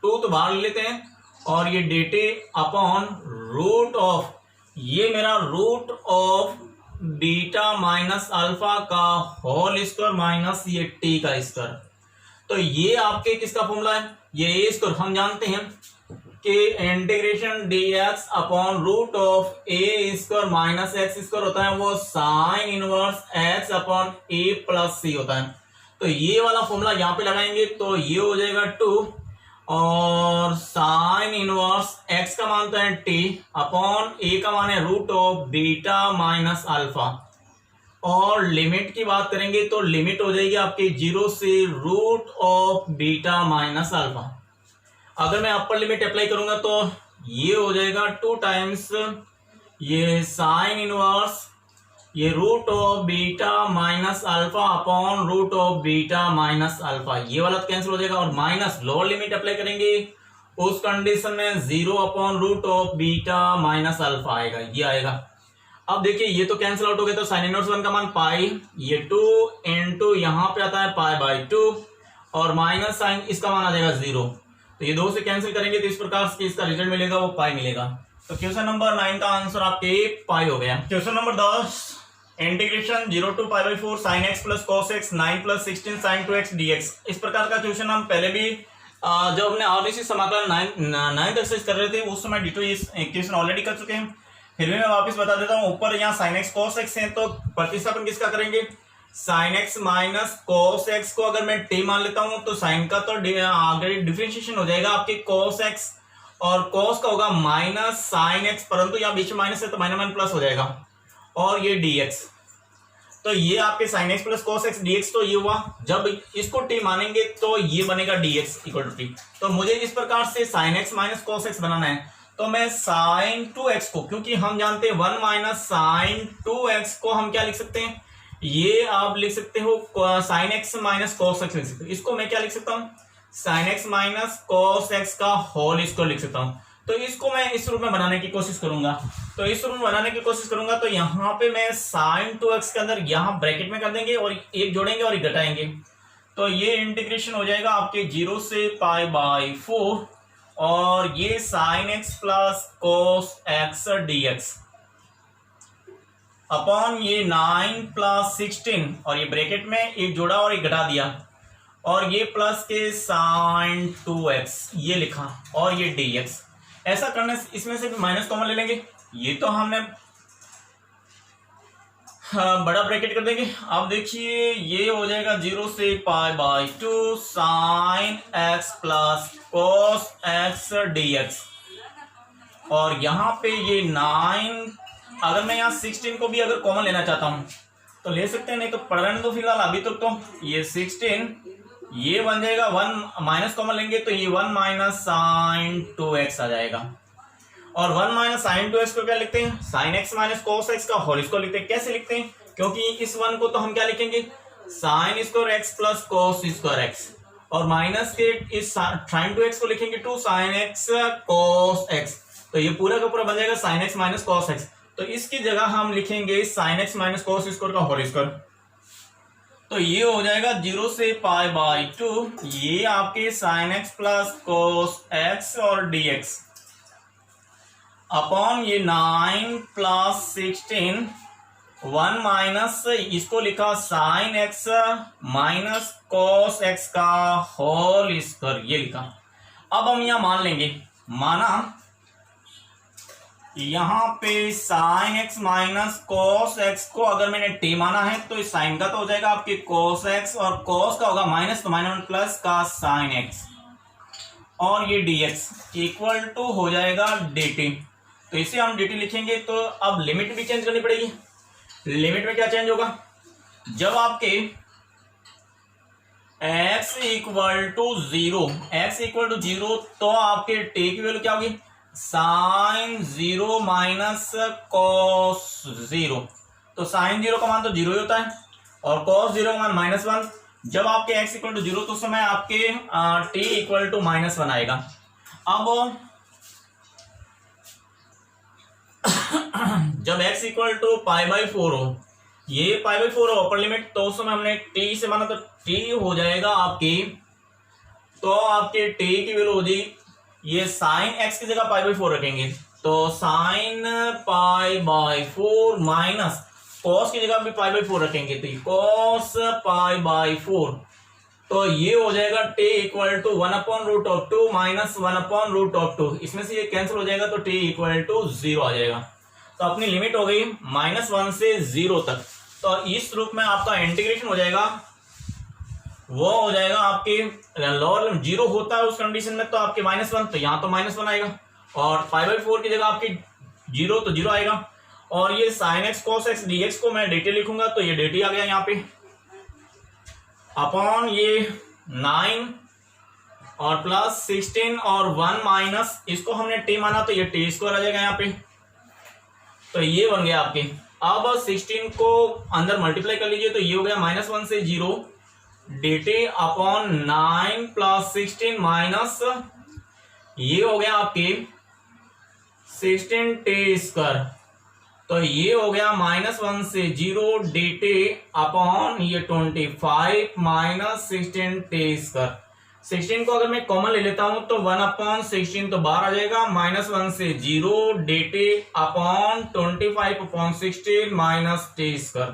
2 तो बाहर ले लेते हैं, और ये dt अपॉन रूट ऑफ, ये मेरा root of beta minus alpha का होल स्क्वायर माइनस ये t का स्क्वायर। तो ये आपके किसका फॉर्मूला है, ये ए स्क्वायर। हम जानते हैं कि integration dx upon root of a square minus x square होता है, वो sine inverse x upon a plus c होता है। तो ये वाला फॉर्मूला यहाँ पे लगाएंगे, तो ये हो जाएगा 2, और साइन इनवर्स x का मान तो है t अपॉन a का मान है root of beta minus alpha, और लिमिट की बात करेंगे तो लिमिट हो जाएगी आपके 0 से root of beta minus alpha. अगर मैं अपर लिमिट अप्लाई करूंगा तो ये हो जाएगा 2 टाइम्स ये साइन इनवर्स ये root of beta minus alpha upon root of beta minus alpha, ये वाला कैंसिल हो जाएगा, और माइनस लोअर लिमिट अप्लाई करेंगे उस कंडीशन में 0 upon root of beta minus alpha आएगा, ये आएगा। अब देखिए ये तो कैंसिल आउट हो गया, तो साइन इनवर्स 1 का मान पाई, ये 2 इंटू यहाँ पे आता है पाई बाई 2, और माइनस साइन इसका मान आ जाएगा 0, तो ये 2 से कैंसिल करेंगे तो इस प्रकार से इसका रिजल्ट मिलेगा वो पाई मिलेगा। तो क्वेश्चन नंबर 9 का आंसर आपके पाई हो गया। Question number 10, integration 0 to pi by 4 sine x plus cos x 9 plus 16 sine 2x dx। इस प्रकार का क्वेश्चन हम पहले भी जब हमने आरबीसी समाकलन 9th एक्सरसाइज कर रहे थे उस समय डिटो ये क्वेश्चन ऑलरेडी कर चुके हैं। फिर भी मैं वापस बता देता हूँ। ऊपर यहाँ साइन एक्स कॉस एक्स है तो प्रतिस्थापन किसका करेंगे, sine x minus cos x को अगर मैं टी मान लेता हूँ तो साइन का तो आगे डिफरेंशिएशन हो जाएगा आपके कॉस एक्स और कॉस का होगा माइनस साइन एक्स, परंतु यहाँ बीच में माइनस है तो माइनस प्लस हो जाएगा और ये dx। तो ये आपके sin x plus cos x dx तो ये हुआ। जब इसको t मानेंगे तो ये बनेगा dx इक्वल टू t। तो मुझे इस प्रकार से sin x minus cos x बनाना है तो मैं sin 2x को, क्योंकि हम जानते हैं 1 माइनस sin 2x को हम क्या लिख सकते हैं, ये आप लिख सकते हो sin x minus cos x लिख सकते हो। इसको मैं क्या लिख सकता हूँ, sin x minus cos x का होल इसको लिख सकता हूँ। तो इसको मैं इस रूप में बनाने की कोशिश करूंगा। तो इस रूप में बनाने की कोशिश करूंगा तो यहाँ पे मैं sin 2x के अंदर यहाँ ब्रैकेट में कर देंगे और एक जोड़ेंगे और एक घटाएंगे। तो ये इंटीग्रेशन हो जाएगा आपके 0 से पाई बाई 4 और ये sin x plus cos x dx upon ये 9 प्लस 16 और ये ब्रैकेट में एक जोड़ा और एक घटा दिया और ये प्लस के sin 2x ये लिखा और ये dx। ऐसा करने से इसमें से भी माइनस कॉमन ले लेंगे। ये तो हमने बड़ा ब्रैकेट कर देंगे। अब देखिए ये हो जाएगा 0 से pi by 2 sine x plus cos x dx और यहाँ पे ये 9, अगर मैं यहाँ 16 को भी अगर कॉमन लेना चाहता हूँ तो ले सकते हैं, नहीं तो पढ़ रहे तो फिलहाल अभी तक तो ये 16 ये बन जाएगा 1 माइनस कॉमन लेंगे तो ये 1 माइनस साइन 2x आ जाएगा और 1 माइनस साइन 2x को क्या लिखते हैं, sine x minus cos x का होल इसको लिखते हैं। कैसे लिखते हैं, क्योंकि इस 1 को तो हम क्या लिखेंगे sine square x plus cos square x और माइनस के इस साइन 2x को लिखेंगे 2 साइन x cos x। तो ये पूरा का पूरा बन जाएगा sine x minus cos x। तो इसकी जगह हम लिखेंगे sine x minus cos square का होल स्क्वायर। तो ये हो जाएगा 0 से पाई बाई 2 ये आपके sine x plus cos x और dx अपॉन ये 9 प्लस 16 1 माइनस इसको लिखा sine x minus cos x का होल स्क्वायर ये लिखा। अब हम यहां मान लेंगे, माना यहाँ पे sine x minus cos x को अगर मैंने t माना है तो इस साइन का तो हो जाएगा आपके cos x और cos का होगा माइनस तो माइनस प्लस का साइन x और ये dx इक्वल टू हो जाएगा dt। तो इसे हम dt लिखेंगे तो अब लिमिट भी चेंज करनी पड़ेगी। लिमिट में क्या चेंज होगा, जब आपके x इक्वल टू 0 तो आपके t की वैल्यू क्या होगी, साइन 0 माइनस cos 0। तो साइन 0 का मान तो 0 ही होता है और cos 0 का मान -1। जब आपके x इक्वल टू 0 तो उस समय आपके t इक्वल टू -1 आएगा। अब जब x equal to pi by 4 हो, ये पाई बाई 4 हो अपर लिमिट, तो उस समय हमने t से माना तो t हो जाएगा आपकी, तो आपके t की वैल्यू हो जाएगी ये साइन x की जगह पाई बाई 4 रखेंगे तो sine pi by 4 minus cos की जगह भी पाई बाई 4 रखेंगे तो कॉस पाई बाई 4। तो ये हो जाएगा t इक्वल टू 1/√2 माइनस 1/√2। इसमें से ये कैंसिल हो जाएगा तो t इक्वल टू 0 आ जाएगा। तो अपनी लिमिट हो गई -1 से 0 तक। तो इस रूप में आपका इंटीग्रेशन हो जाएगा, वो हो जाएगा आपके लोअर लिमिट 0 होता है उस कंडीशन में तो आपके -1, तो यहाँ तो -1 आएगा और पाई बाई 4 की जगह आपकी 0 तो 0 आएगा और ये sign x cos x dx को मैं dt लिखूंगा तो ये dt आ गया यहाँ पे अपॉन ये 9 और प्लस 16 और 1 माइनस इसको हमने t माना तो ये t स्क्वायर आ जाएगा यहाँ पे। तो ये बन गया आपके। अब 16 को अंदर मल्टीप्लाई कर लीजिए तो ये हो गया -1 से 0 dt अपॉन 9 प्लस 16 माइनस ये हो गया आपके 16 t स्क्वायर। तो ये हो गया -1 से 0 dt अपॉन ये 25 माइनस 16 t स्क्वायर। 16 को अगर मैं कॉमन ले लेता हूं तो 1/16 तो बाहर आ जाएगा, -1 से 0 dt upon 25/16 minus t square.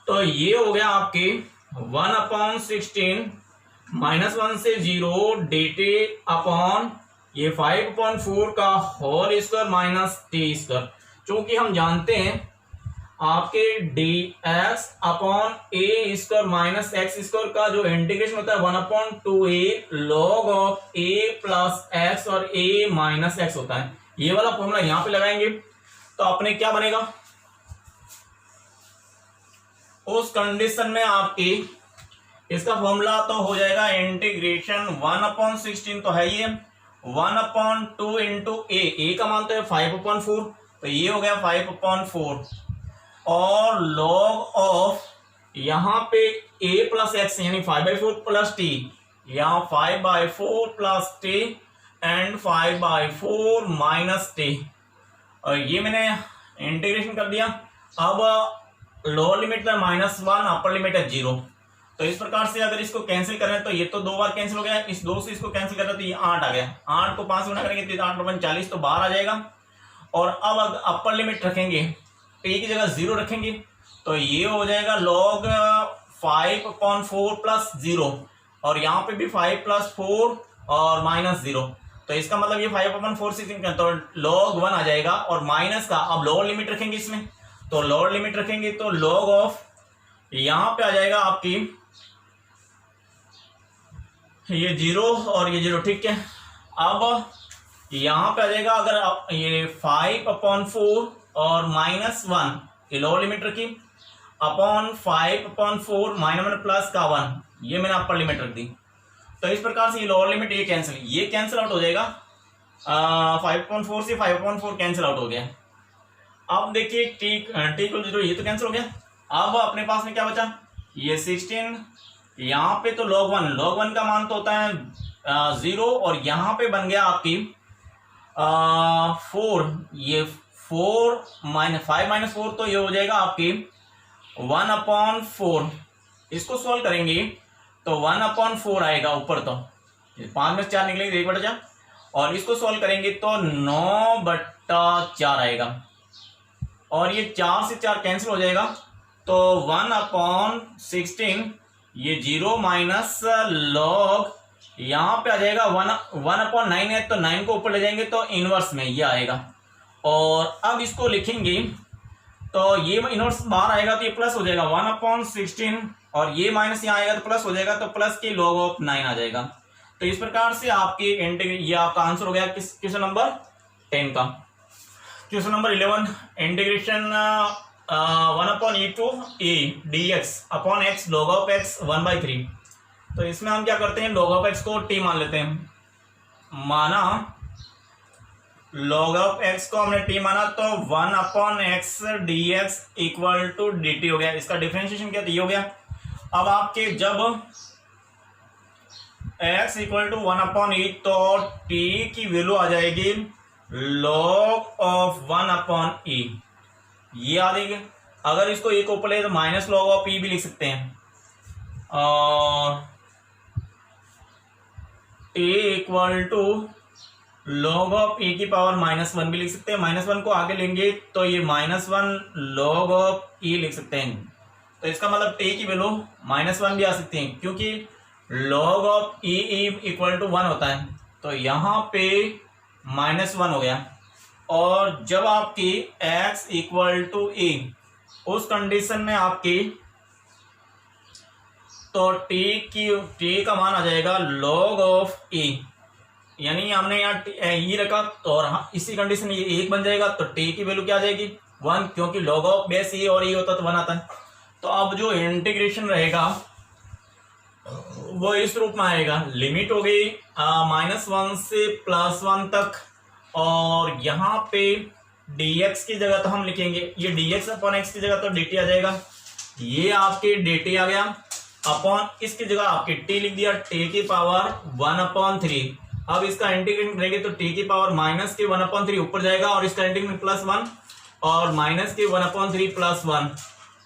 तो ये हो गया आपके 1/16 -1 से 0 dt अपॉन ये 5/4 का whole square minus T square. चूंकि हम जानते हैं आपके dx upon a square minus x square का जो इंटीग्रेशन होता है 1/2a log of a plus x और a माइनस एक्स होता है। ये वाला फॉर्मूला यहां पे लगाएंगे तो अपने क्या बनेगा, उस कंडीशन में आपकी इसका फॉर्मूला तो हो जाएगा इंटीग्रेशन 1/16 तो है ये 1/2 इंटू ए का मान तो है 5/4, तो ये हो गया 5/4 और log ऑफ यहां पे a प्लस एक्स यानी 5/4 प्लस टी, यहाँ 5/4 plus T and 5/4 minus T, और ये मैंने इंटीग्रेशन कर दिया। अब लोअर लिमिट है -1, अपर लिमिट है 0, तो इस प्रकार से अगर इसको कैंसिल करें तो ये तो 2 बार कैंसिल हो गया, इस 2 से इसको कैंसिल करें तो ये 8 आ गया, 8 को 5 गुना करेंगे तो 8 40 तो बाहर आ जाएगा। और अब अगर अपर लिमिट रखेंगे p की जगह 0 रखेंगे तो ये हो जाएगा log 5/4 प्लस 0, और यहाँ पे भी 5 + 4 और -0, तो इसका मतलब ये 5/4 से तो log 1 आ जाएगा। और माइनस का अब लोअर लिमिट रखेंगे इसमें, तो लोअर लिमिट रखेंगे तो log ऑफ यहाँ पे आ जाएगा आपकी ये 0 और ये 0, ठीक है। अब यहाँ पे आ जाएगा अगर ये 5/4 और -1 ये लोअर लिमिट रखी अपॉन 5/4 -1 प्लस का 1, ये मैंने अपर लिमिट रख दी, तो इस प्रकार से ये लोअर लिमिट ये कैंसिल आउट हो जाएगा, 5/4 से 5/4 कैंसिल आउट हो गया। अब देखिए t = 0 ये तो कैंसिल हो गया। अब अपने पास में क्या बचा, ये 16, यहाँ पे तो log 1 का मान तो होता है 0, और यहाँ पे बन गया आपकी 4, ये 4 5 - 4 तो ये हो जाएगा आपकी 1/4। इसको सॉल्व करेंगे तो 1/4 आएगा ऊपर, तो 5 में से 4 निकलेंगे 1/4, और इसको सॉल्व करेंगे तो 9/4 आएगा, और ये 4 से 4 कैंसिल हो जाएगा, तो 1/16 ये 0 माइनस log यहाँ पे आ जाएगा 1/9 है तो 9 को ऊपर ले जाएंगे तो इनवर्स में ये आएगा, और अब इसको लिखेंगे तो ये इनवर्स बाहर आएगा तो ये प्लस हो जाएगा 1/16, और ये माइनस यहाँ आएगा तो प्लस हो जाएगा, तो प्लस के log ऑफ 9 आ जाएगा। तो इस प्रकार से आपकी ये आपका आंसर हो गया क्वेश्चन नंबर 10 का। Question number 11 integration 1/e to a dx upon x log of x 1/3। तो इसमें हम क्या करते हैं, log ऑफ x को t मान लेते हैं, माना log ऑफ x को हमने t माना तो 1/x dx equal to dt हो गया, इसका डिफरेंशिएशन क्या ये हो गया। अब आपके जब x इक्वल टू 1/e तो t की वैल्यू आ जाएगी log ऑफ 1/e, ये आ जाएगी। अगर इसको एक ऊपर ले तो माइनस log ऑफ e भी लिख सकते हैं, और t equal to log of e की पावर -1 भी लिख सकते हैं। -1 को आगे लेंगे तो ये -1 log ऑफ e लिख सकते हैं, तो इसका मतलब t की वैल्यू -1 भी आ सकती है, क्योंकि log of e equal to 1 होता है, तो यहाँ पे -1 हो गया। और जब आपकी x इक्वल टू e उस कंडीशन में आपकी तो t का मान आ जाएगा log ऑफ e, यानी हमने यहाँ e रखा तो और इसी कंडीशन में ये 1 बन जाएगा, तो t की वैल्यू क्या आ जाएगी 1, क्योंकि log ऑफ बेस e और e होता तो 1 आता है। तो अब जो इंटीग्रेशन रहेगा वो इस रूप में आएगा, लिमिट हो गई -1 से +1 तक, और यहाँ पे dx की जगह तो हम लिखेंगे ये dx/x की जगह तो dt आ जाएगा, ये आपके dt आ गया, अपॉन इसकी जगह आपके t लिख दिया, t की पावर 1/3। अब इसका इंटीग्रेशन करेंगे तो t की पावर -1/3 ऊपर जाएगा, और इसका इंटीग्रेशन +1 और -1/3 +1,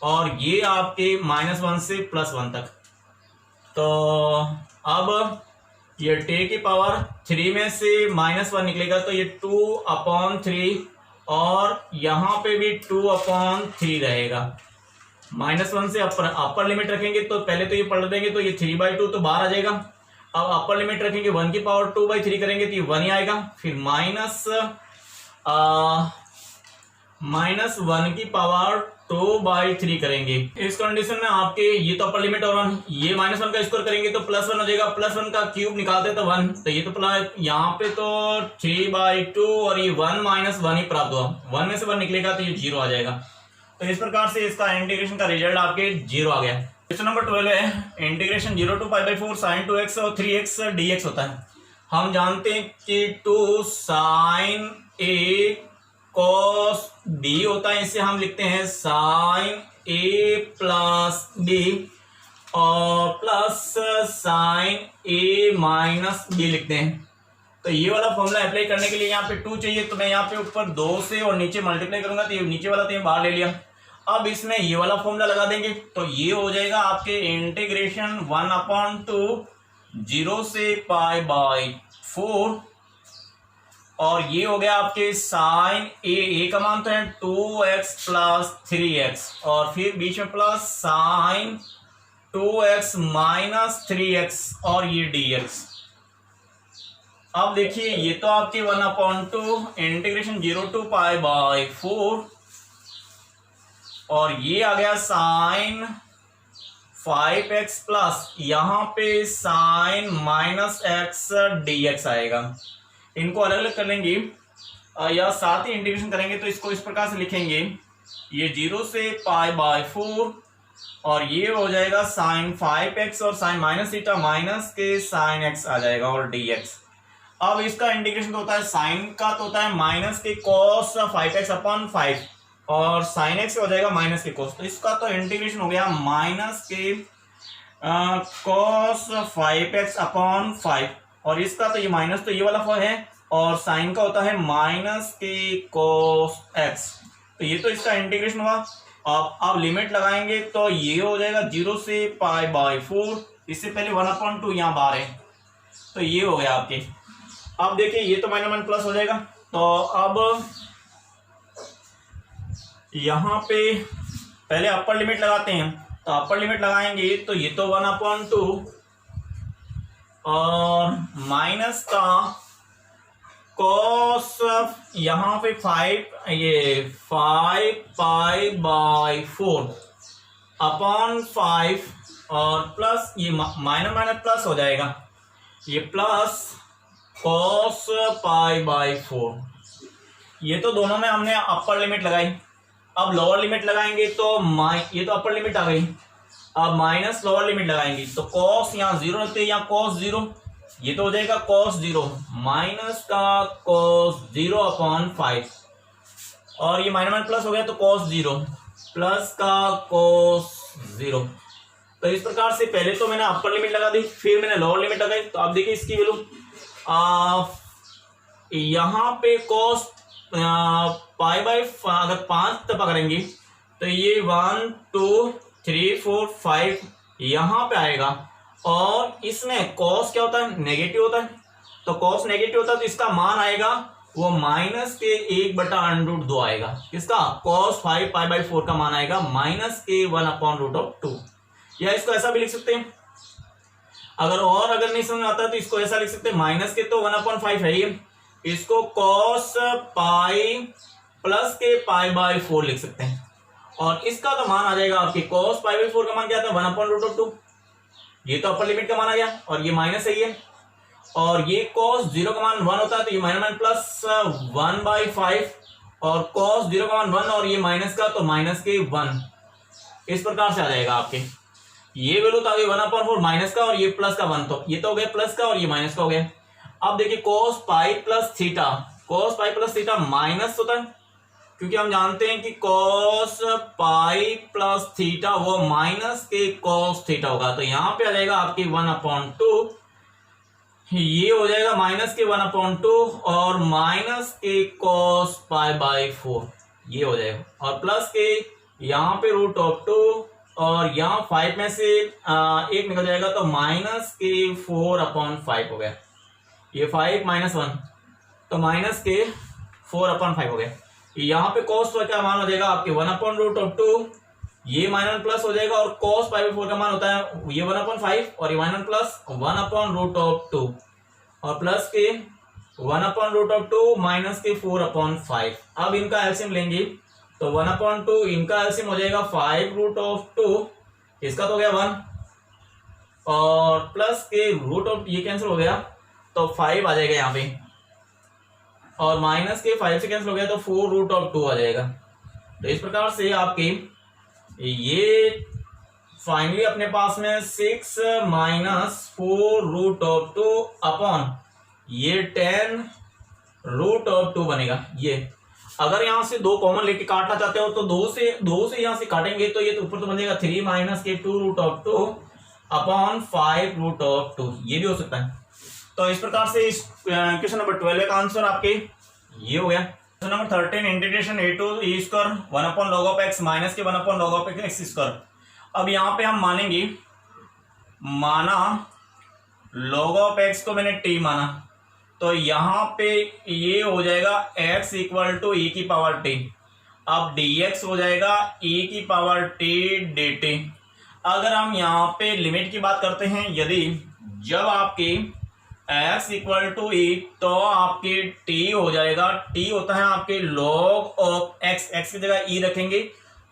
और ये आपके -1 से +1 तक। तो अब ये टे की पावर 3 में से -1 निकलेगा तो ये 2/3 और यहाँ पे भी 2/3 रहेगा। -1 से अपर लिमिट रखेंगे तो पहले तो ये पढ़ देंगे तो ये 3/2 तो बाहर आ जाएगा। अब अपर लिमिट रखेंगे 1 की पावर 2/3 करेंगे तो ये 1 ही आएगा। फिर -1 की पावर 2/3 करेंगे। इस कंडीशन में आपके ये तो अपर लिमिट और 1, ये -1 का स्क्वायर करेंगे तो +1 हो जाएगा। +1 का क्यूब निकालते तो 1, तो ये तो प्लस यहाँ पे तो 3/2 और ये 1 - 1 ही प्राप्त हुआ। 1 में से 1 निकलेगा तो ये 0 आ जाएगा। तो इस प्रकार से इसका इंटीग्रेशन का रिजल्ट आपके 0 आ गया। क्वेश्चन नंबर 12 है इंटीग्रेशन 0 to π/4 sin 2x और 3x dx होता है। हम जानते हैं कि 2 sin a cos b होता है, इसे हम लिखते हैं sin a प्लस b और plus sin a minus b लिखते हैं। तो ये वाला फॉर्मूला अप्लाई करने के लिए यहाँ पे 2 चाहिए, तो मैं यहाँ पे ऊपर 2 से और नीचे मल्टीप्लाई करूंगा तो ये नीचे वाला तो ये बाहर ले लिया। अब इसमें ये वाला फॉर्मूला लगा देंगे तो ये हो जाएगा आपके इंटीग्रेशन 1/2 0 से π/4 और ये हो गया आपके साइन ए का मान तो है 2x प्लस 3x और फिर बीच में plus sign 2x minus 3x और ये dx। अब देखिए ये तो आपके 1/2 इंटीग्रेशन 0 to π/4 और ये आ गया साइन 5x प्लस यहाँ पे साइन -x dx आएगा। इनको अलग अलग कर लेंगे या साथ ही इंटीग्रेशन करेंगे तो इसको इस प्रकार से लिखेंगे, ये 0 से π/4 और ये हो जाएगा साइन 5x और साइन -θ माइनस के साइन x आ जाएगा और dx। अब इसका इंटीग्रेशन तो होता है साइन का तो होता है माइनस के cos 5x/5 और साइन x हो जाएगा माइनस के cos। तो इसका तो इंटीग्रेशन हो गया माइनस के cos 5x/5 और इसका तो ये माइनस तो ये वाला है और साइन का होता है माइनस के cos x। तो ये तो इसका इंटीग्रेशन हुआ। अब लिमिट लगाएंगे तो ये हो जाएगा 0 से π/4, इससे पहले 1/2 यहाँ बाहर है तो ये हो गया आपके। अब देखिए ये तो -1 प्लस हो जाएगा तो अब यहाँ पे पहले अपर लिमिट लगाते हैं तो अपर लिमिट लगाएंगे तो ये तो 1/2 और माइनस का cos यहाँ पे 5π/4/5 और प्लस ये माइनस प्लस हो जाएगा, ये प्लस cos π/4। ये तो दोनों में हमने अपर लिमिट लगाई। अब लोअर लिमिट लगाएंगे तो ये तो अपर लिमिट आ गई, अब माइनस लोअर लिमिट लगाएंगे तो cos यहाँ 0 रखते हैं, यहाँ cos 0, ये तो हो जाएगा cos 0 माइनस का cos 0/5 और ये -1 प्लस हो गया तो cos 0 प्लस का cos 0। तो इस प्रकार से पहले तो मैंने अपर लिमिट लगा दी, फिर मैंने लोअर लिमिट लगाई। तो आप देखिए इसकी वैल्यू यहाँ पे cos π/5 अगर 5 दफा करेंगे तो ये 1 2 3 4 5 यहाँ पे आएगा और इसमें cos क्या होता है, नेगेटिव होता है। तो cos नेगेटिव होता है तो इसका मान आएगा वो माइनस के 1/√2 आएगा। किसका, cos 5 π/4 का मान आएगा माइनस के 1/√2। या इसको ऐसा भी लिख सकते हैं, अगर नहीं समझ आता तो इसको ऐसा लिख सकते हैं, माइनस के तो 1/5 है ये, इसको cos पाई प्लस के π/4 लिख सकते हैं और इसका तो मान आ जाएगा आपके cos π/4 का मान क्या था 1/√2। ये तो अपर लिमिट का मान आ गया और ये माइनस है ये, और ये cos 0 का मान 1 होता है तो ये -1 प्लस 1/5 और cos 0 का मान 1 और ये माइनस का तो माइनस के 1। इस प्रकार से आ जाएगा आपके। ये वैल्यू तो आ गई 1/4 माइनस का और ये प्लस का 1, तो ये तो हो गया प्लस का और ये माइनस का हो गया। अब देखिए cos pi plus theta minus होता है क्योंकि हम जानते हैं कि cos पाई प्लस थीटा वो माइनस के cos थीटा होगा। तो यहाँ पे आ जाएगा आपकी 1/2, ये हो जाएगा माइनस के 1/2 और माइनस के cos π/4 ये हो जाएगा और प्लस के यहाँ पे √2 और यहाँ 5 में से एक निकल जाएगा तो माइनस के 4/5 हो गया। ये 5 - 1 तो माइनस के 4/5 हो गया। यहाँ पे cos का क्या मान हो जाएगा आपके 1/√2, ये माइनस प्लस हो जाएगा और cos π/4 का मान होता है ये 1/5 और ये माइनस प्लस 1/√2 और प्लस के 1/√2 माइनस के 4/5। अब इनका एलसीएम लेंगे तो 1/2 इनका एलसीएम हो जाएगा 5√2, इसका तो हो गया 1 और प्लस के √ ये कैंसिल हो गया तो 5 आ जाएगा यहाँ पे और माइनस के 5 से कैंसिल हो गया तो 4√2 आ जाएगा। तो इस प्रकार से आपके ये फाइनली अपने पास में 6 - 4√2 अपॉन ये 10√2 बनेगा। ये अगर यहां से 2 कॉमन लेके काटना चाहते हो तो 2 से यहां से काटेंगे तो ये तो ऊपर तो बनेगा 3 - के 2√2 अपॉन 5√2, ये भी हो सकता है। तो इस प्रकार से इस क्वेश्चन नंबर 12 का आंसर आपके ये हो गया। Question number 13 integration a to e square 1/log x minus के 1/log x स्क्वायर। अब यहाँ पे हम मानेंगे, माना log x को मैंने t माना तो यहाँ पे ये हो जाएगा x = e⁻t। अब dx हो जाएगा e⁻t dt। अगर हम यहाँ पे लिमिट की बात करते हैं, यदि जब आपके x = e तो आपके t हो जाएगा, t होता है आपके log ऑफ x, x की जगह e रखेंगे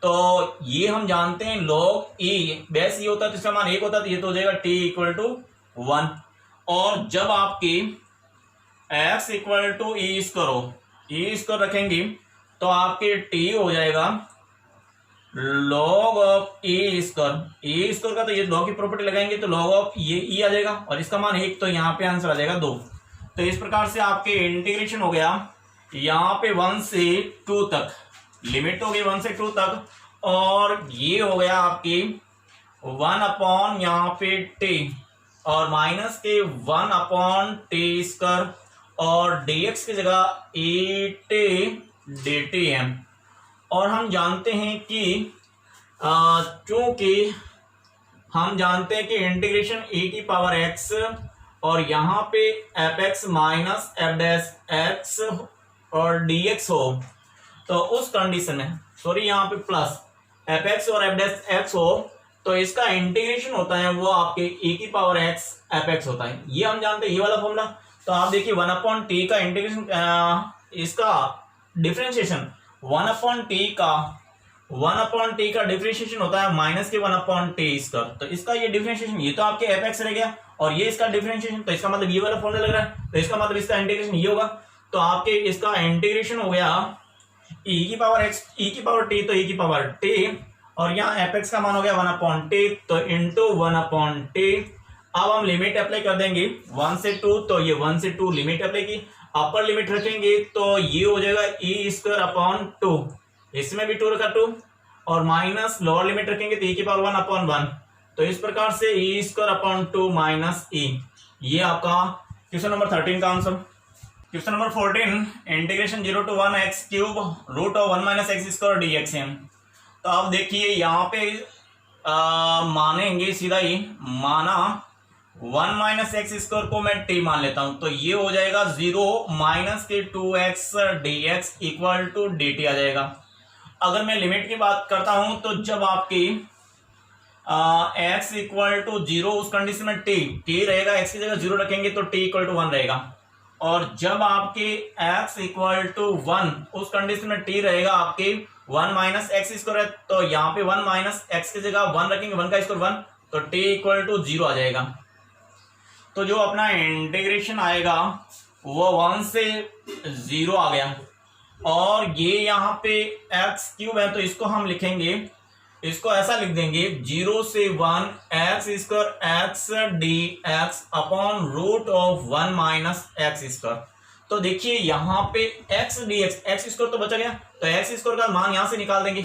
तो ये हम जानते हैं log e बेस ये होता है तो इसका मान 1 होता है तो ये तो हो जाएगा t = 1। और जब आपके x = e स्क्वायर रखेंगे तो आपके t हो जाएगा log ऑफ e स्क्वायर का तो ये log की प्रॉपर्टी लगाएंगे तो log ऑफ ये e आ जाएगा और इसका मान 1 तो यहाँ पे आंसर आ जाएगा 2। तो इस प्रकार से आपके इंटीग्रेशन हो गया यहाँ पे 1 से 2 तक, लिमिट हो गई 1 से 2 तक और ये हो गया आपकी 1 यहाँ पे t और माइनस के 1/t² और dx की जगह et dt है। और हम जानते हैं कि चूंकि हम जानते हैं कि इंटीग्रेशन e⁻x और यहाँ पे fx माइनस f'(x) और dx हो तो उस कंडीशन में यहाँ पे प्लस fx और f'(x) हो तो इसका इंटीग्रेशन होता है वो आपके e⁻x fx होता है। ये हम जानते हैं ये वाला फॉर्मूला। तो आप देखिए 1/t का इंटीग्रेशन, इसका डिफरेंशिएशन 1/t का डिफरेंशिएशन होता है माइनस के 1/t²। तो इसका ये डिफरेंशिएशन ये तो आपके fx रह गया और ये इसका डिफरेंशिएशन, तो इसका मतलब ये वाला फॉर्मूला लग रहा है तो इसका मतलब इसका इंटीग्रेशन ये होगा। तो आपके इसका इंटीग्रेशन हो गया e⁻x e⁻t तो e⁻t और यहाँ fx का मान हो गया 1/t तो इंटू 1/t। अब हम लिमिट अप्लाई कर देंगे 1 से 2 तो ये 1 से 2 लिमिट अप्लाई की, अपर लिमिट रखेंगे तो ये हो जाएगा e²/2, इसमें भी 2 रखा 2 और माइनस लोअर लिमिट रखेंगे तो e⁻1/1। तो इस प्रकार से e²/2 माइनस e, ये आपका क्वेश्चन नंबर 13 का answer. Question number 14 integration 0 to 1x³ √1 - x² dx है। तो अब देखिए यहाँ पे मानेंगे सीधा ही, माना 1 - x² को मैं t मान लेता हूं तो ये हो जाएगा 0 माइनस के 2x dx = dt आ जाएगा। अगर मैं लिमिट की बात करता हूं तो जब आपकी x = 0 उस कंडीशन में t रहेगा, x की जगह 0 रखेंगे तो t = 1 रहेगा। और जब आपके x = 1 उस कंडीशन में t रहेगा आपके 1 - x² है तो यहाँ पे 1 - x की जगह 1 रखेंगे, 1 का स्क्वायर 1 तो t = 0 आ जाएगा। तो जो अपना इंटीग्रेशन आएगा वो 1 से 0 आ गया और ये यहाँ पे x³ है तो इसको हम लिखेंगे, इसको ऐसा लिख देंगे 0 से 1 x² x dx upon √1 - x²। तो देखिए यहाँ पे x dx x² तो बचा गया तो x² का मान यहाँ से निकाल देंगे,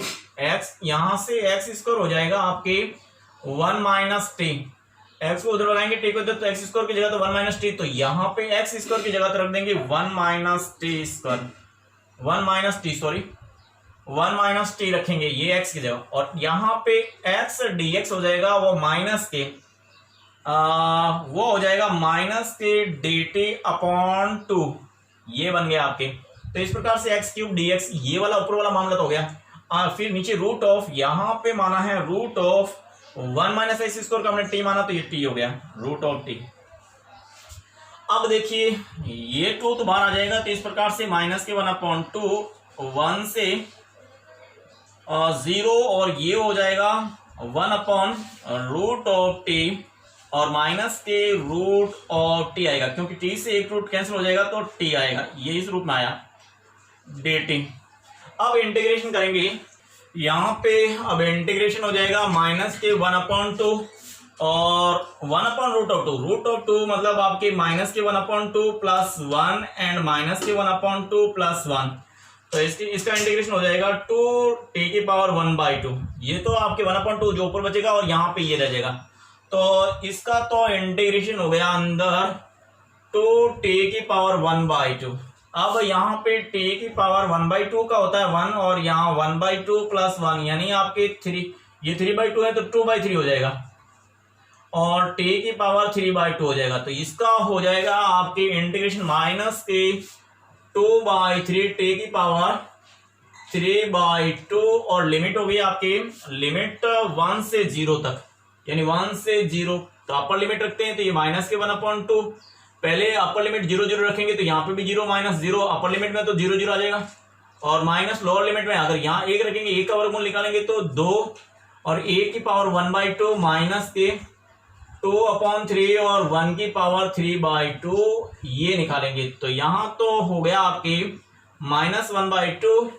x यहाँ से x² हो जाएगा आपके 1 - t, x को उधर लगाएंगे t को इधर तो x² की जगह तो 1 - t तो यहाँ पे x² की जगह तो रख देंगे 1 - t², 1 - t sorry 1 minus T रखेंगे ये x की जगह, और यहाँ पे x dx हो जाएगा वो माइनस के वो हो जाएगा माइनस के dt अपॉन 2, ये बन गया आपके। तो इस प्रकार से x क्यूब dx, ये वाला ऊपर वाला मामला तो हो गया। फिर नीचे रूट ऑफ, यहाँ पे माना है root of 1 minus x square का हमने t माना, तो ये t हो गया रूट ऑफ t। अब देखिए ये 2 तो बाहर आ जाएगा, तो इस प्रकार से माइनस के 1/2 1 से 0, और ये हो जाएगा 1/√t और माइनस के रूट ऑफ t आएगा, क्योंकि t से एक रूट कैंसिल हो जाएगा तो t आएगा, ये इस रूप में आया dt। अब इंटीग्रेशन करेंगे यहाँ पे, अब इंटीग्रेशन हो जाएगा माइनस के 1/2 और 1/√2, रूट ऑफ 2 मतलब आपके माइनस के 1/2 प्लस 1 एंड माइनस के 1/2 प्लस 1, तो इसका इंटीग्रेशन हो जाएगा 2t की पावर 1/2। ये तो आपके 1/2 जो ऊपर बचेगा और यहाँ पे ये रह जाएगा, तो इसका तो इंटीग्रेशन हो गया अंदर 2t की पावर 1/2। अब यहाँ पे t की पावर 1/2 का होता है 1, और यहाँ 1/2 प्लस 1 यानी आपके 3, ये 3/2 है तो 2/3 हो जाएगा, और t की पावर 3/2 हो जाएगा। तो इसका हो जाएगा आपकी इंटीग्रेशन माइनस के 2/3 t की पावर 3/2, और लिमिट हो गई आपकी लिमिट 1 से 0 तक, यानी 1 से 0। तो अपर लिमिट रखते हैं तो ये माइनस के 1/2, पहले अपर लिमिट 0 0 रखेंगे तो यहाँ पे भी 0 माइनस 0, अपर लिमिट में तो 0 0 आ जाएगा, और माइनस लोअर लिमिट में अगर यहाँ 1 रखेंगे, 1 का वर्गमूल निकालेंगे तो 2, और 1 की पावर 1/2 माइनस के 2/3 और 1 की पावर 3/2 ये निकालेंगे, तो यहाँ तो हो गया आपके -1/2,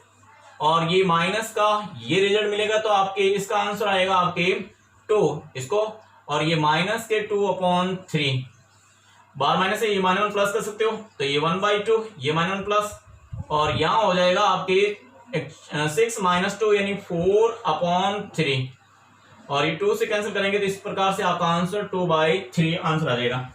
और ये माइनस का ये रिजल्ट मिलेगा, तो आपके इसका आंसर आएगा आपके 2 इसको, और ये माइनस के 2/3 बार माइनस से ये -1 प्लस कर सकते हो, तो ये 1/2 ये -1 प्लस, और यहाँ हो जाएगा आपके 6 - 2 यानी 4/3, और ये 2 से कैंसिल करेंगे तो इस प्रकार से आपका आंसर 2/3 आंसर आ जाएगा।